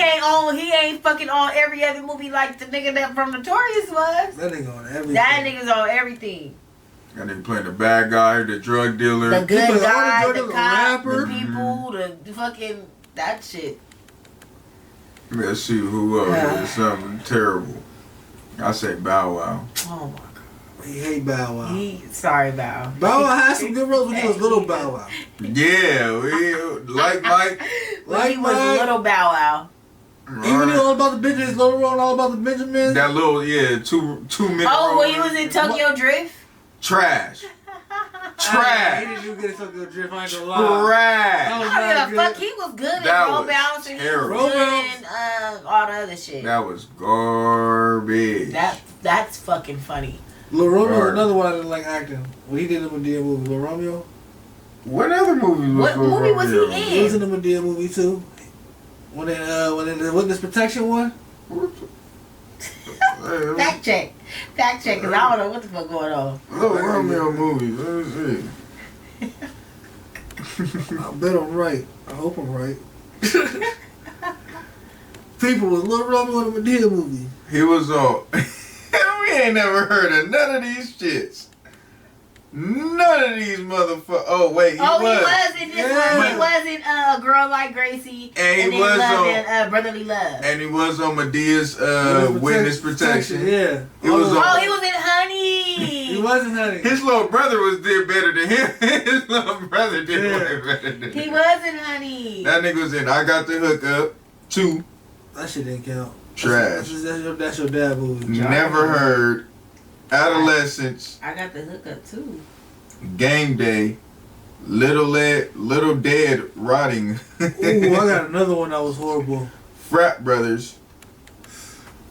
ain't fucking on every other movie like the nigga that from Notorious was. That nigga on everything. That nigga's on everything. And they playing the bad guy, the drug dealer, the good guy, the cop, rapper, the people, the fucking that shit. Let's see who else is something terrible. I say Bow Wow. Oh my god. He hate Bow Wow. Sorry, Bow. Bow Wow had some good roles when he was little Bow Wow. Yeah, like Mike. When he was little Bow Wow. Even all about the Benjamins, little role, all about the Benjamins. That little 2-minute. Oh, when he was in Tokyo Drift. Trash. Trash. He didn't even get a Tokyo Drift. I ain't gonna lie. Trash. I don't give a fuck. He was good in Roll Bounce and he was good in all the other shit. That was garbage. That's fucking funny. Lil Romeo was another one I didn't like acting. When he did the Medea movie, Lil Romeo. What other movie was What movie was he in? He was in the Medea movie too. When the witness protection one. Fact check, cause I don't know what the fuck going on. Lil Romeo movies. Let me see. I bet I'm right. I hope I'm right. People was Lil Romeo in the Medea movie. He was on. We ain't never heard of none of these shits. None of these motherfuckers. Oh wait, he was in this one. He was in A Girl Like Gracie, and he was on Brotherly Love, and he was on Medea's Witness Protection. Yeah, he was on. He was in Honey. He was in Honey. His little brother did better than him. His little brother did way better than him. He was in Honey. That nigga was in I Got the Hookup 2. That shit didn't count. Trash. That's your dad movie. Never heard. Adolescence. I got the hookup too. Game Day. Little Dead Rotting. Ooh, I got another one that was horrible. Frat Brothers.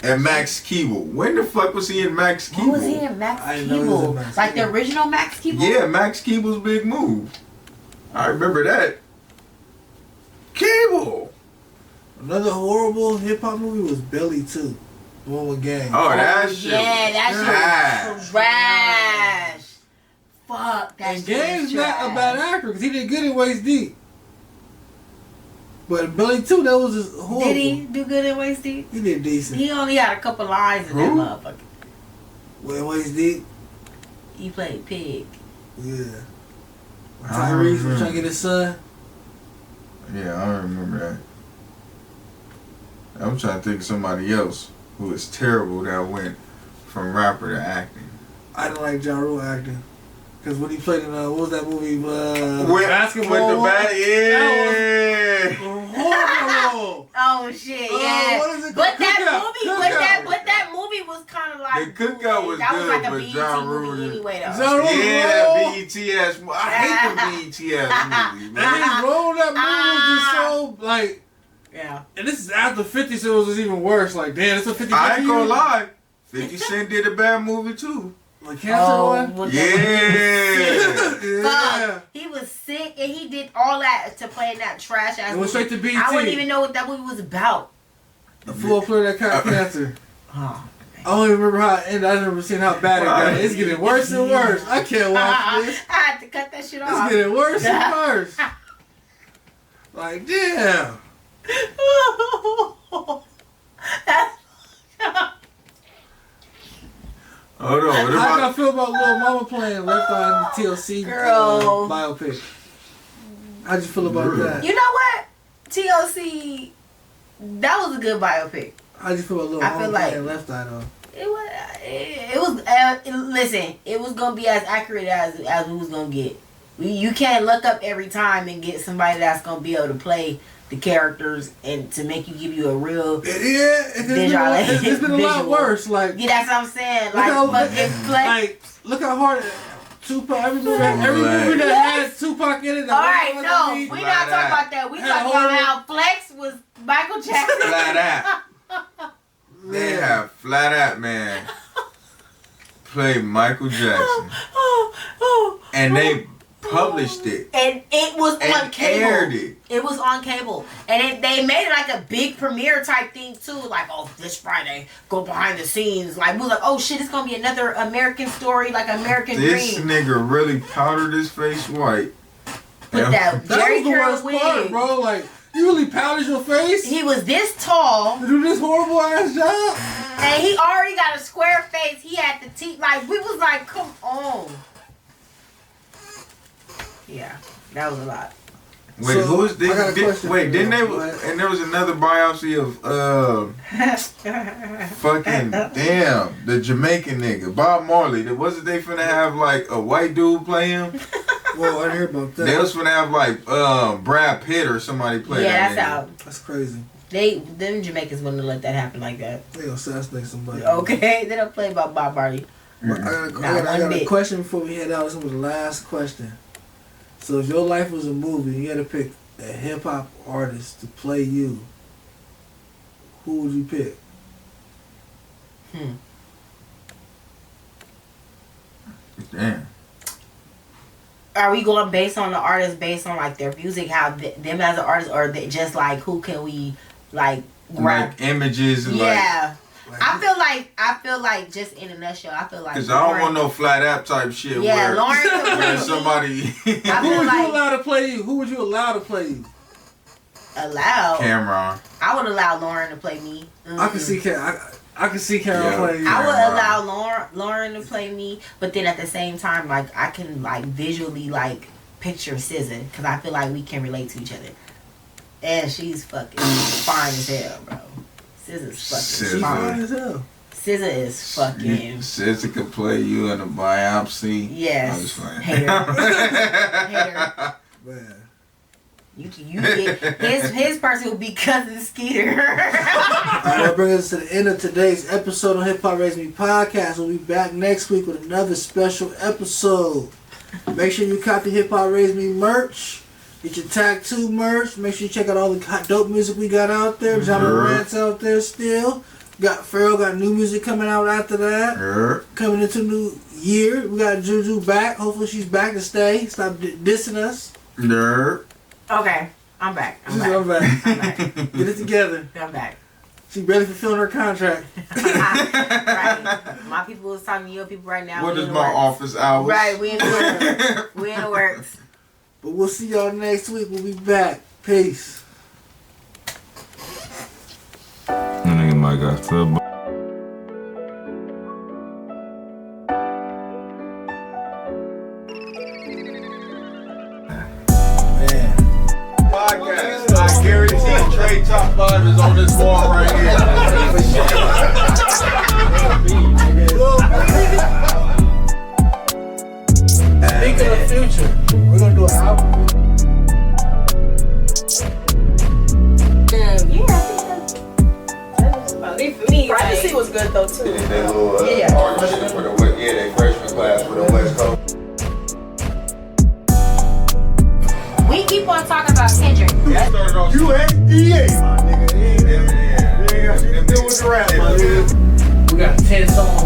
And Max Keeble. When the fuck was he in Max Keeble? Who was he in Max Keeble? Like the original Max Keeble? Yeah, Max Keeble's Big Move. I remember that. Keeble. Another horrible hip hop movie was Belly 2. The one with Gang. Oh, that shit. Yeah, that shit was trash. Fuck, that and shit Gang's was trash. not a bad actor because he did good in Waist Deep. But Belly 2, that was just horrible. Did he do good in Waist Deep? He did decent. He only had a couple lines in that motherfucker. When Waist Deep? He played Pig. Yeah. Tyrese was trying to get his son. Yeah, I remember that. I'm trying to think of somebody else who was terrible that went from rapper to acting. I didn't like Ja Rule acting. Because when he played in, what was that movie? With Basketball. With the That was horrible. Oh shit, yeah. What is it but that that movie was kind of like the Cookout was that good, was like a but BET Ja movie Rule. anyway though. Ja Rule, Yeah, BETS. I hate the BETS movie, man. And his role in that movie was just so, like... Yeah. And this is after 50 Cent was even worse. Like, damn, it's a 50 I ain't gonna lie. 50 Cent did a bad movie too. Like cancer one? Yeah. Yeah. He was sick and he did all that to play in that trash ass It went straight to BET. I wouldn't even know what that movie was about. The full player that got cancer. Oh. I don't even remember how it ended. I never seen how bad it got. It's getting worse and worse. I can't watch this. I had to cut that shit off. It's getting worse and worse. Like, damn. Hold on. What How do about I feel about Lil Mama playing Left Eye in the TLC Girl. biopic? How'd you feel about that? You know what? TLC, that was a good biopic. How'd you feel about Lil I Mama feel like playing Left Eye though? It was listen, it was gonna be as accurate as we was gonna get. You can't look up every time and get somebody that's gonna be able to play the characters and to make you give you a real it's been a lot worse. Like, yeah, that's what I'm saying. Like, look how hard Tupac. Every movie that had Tupac in it. All right, no, we not talking about that. We talking about how Flex was Michael Jackson. Flat Out? They have Flat Out Man play Michael Jackson, and they published it, and it was on cable. Aired it. It was on cable, and they made it like a big premiere type thing too. Like, oh, this Friday, go behind the scenes. Like, we was like, oh shit, it's gonna be another American story, like American This Dream. nigga really powdered his face white. Put that Jerry was the curl worst wig, part, bro. Like, you really powdered your face He was this tall, to do this horrible ass job. and he already got a square face. He had the teeth. Like, we was like, come on. Yeah, that was a lot. Wait, So, who is I got a this? question Wait, for didn't you. they? And there was another biopsy of fucking damn the Jamaican nigga Bob Marley. Wasn't they finna have like a white dude play him? Well, I didn't hear about that. They was finna have like Brad Pitt or somebody play Yeah, that that's nigga. out. That's crazy. Them Jamaicans wouldn't let that happen like that. They gonna assassinate somebody. Okay, they don't play about Bob Marley. I got a question before we head out. This was the last question. So if your life was a movie, you had to pick a hip hop artist to play you. Who would you pick? Damn. Are we going based on the artist, based on like their music, how them as an artist, or just like who can we like grab? Like images and Yeah. I feel like just in a nutshell, I feel like Cause I don't want no flat app type shit. Yeah, where, Lauren could play where me. somebody Who would you allow to play you? Who would you allow to play you? Allow Cameron. I would allow Lauren to play me. I can see I can see Cameron playing you. I would allow Lauren to play me, but then at the same time, like I can like visually like picture SZA because I feel like we can relate to each other. And she's fucking fine as hell, bro. SZA's fucking She's fine fine. as hell. SZA is fucking. SZA could play you in a biopsy. Yes. I'm just playing. Hater. Hater. Man. You get his person will be Cousin Skeeter. That brings us to the end of today's episode on Hip Hop Raised Me Podcast. We'll be back next week with another special episode. Make sure you copy Hip Hop Raised Me merch. Get your Tag 2 merch. Make sure you check out all the hot dope music we got out there. John Morant's out there still. Pharrell got new music coming out after that. Coming into new year. We got Juju back. Hopefully she's back to stay. Stop dissing us. Okay, I'm back. I'm back. Get it together. I'm back. She barely fulfilling her contract. Right. My people is talking to your people right now. What is my office hours? Right, we in the works. We in the works. But we'll see y'all next week. We'll be back. Peace. That nigga might got sub. Podcast. I guarantee Trey Top 5 is on this wall right here. Speaking of the future, we're gonna do an album. Privacy was good though too. That little partnership for that freshman class for the West Coast. We keep on talking about Kendrick. USDA, my nigga. Yeah. Them was rap, my nigga. We got 10 songs.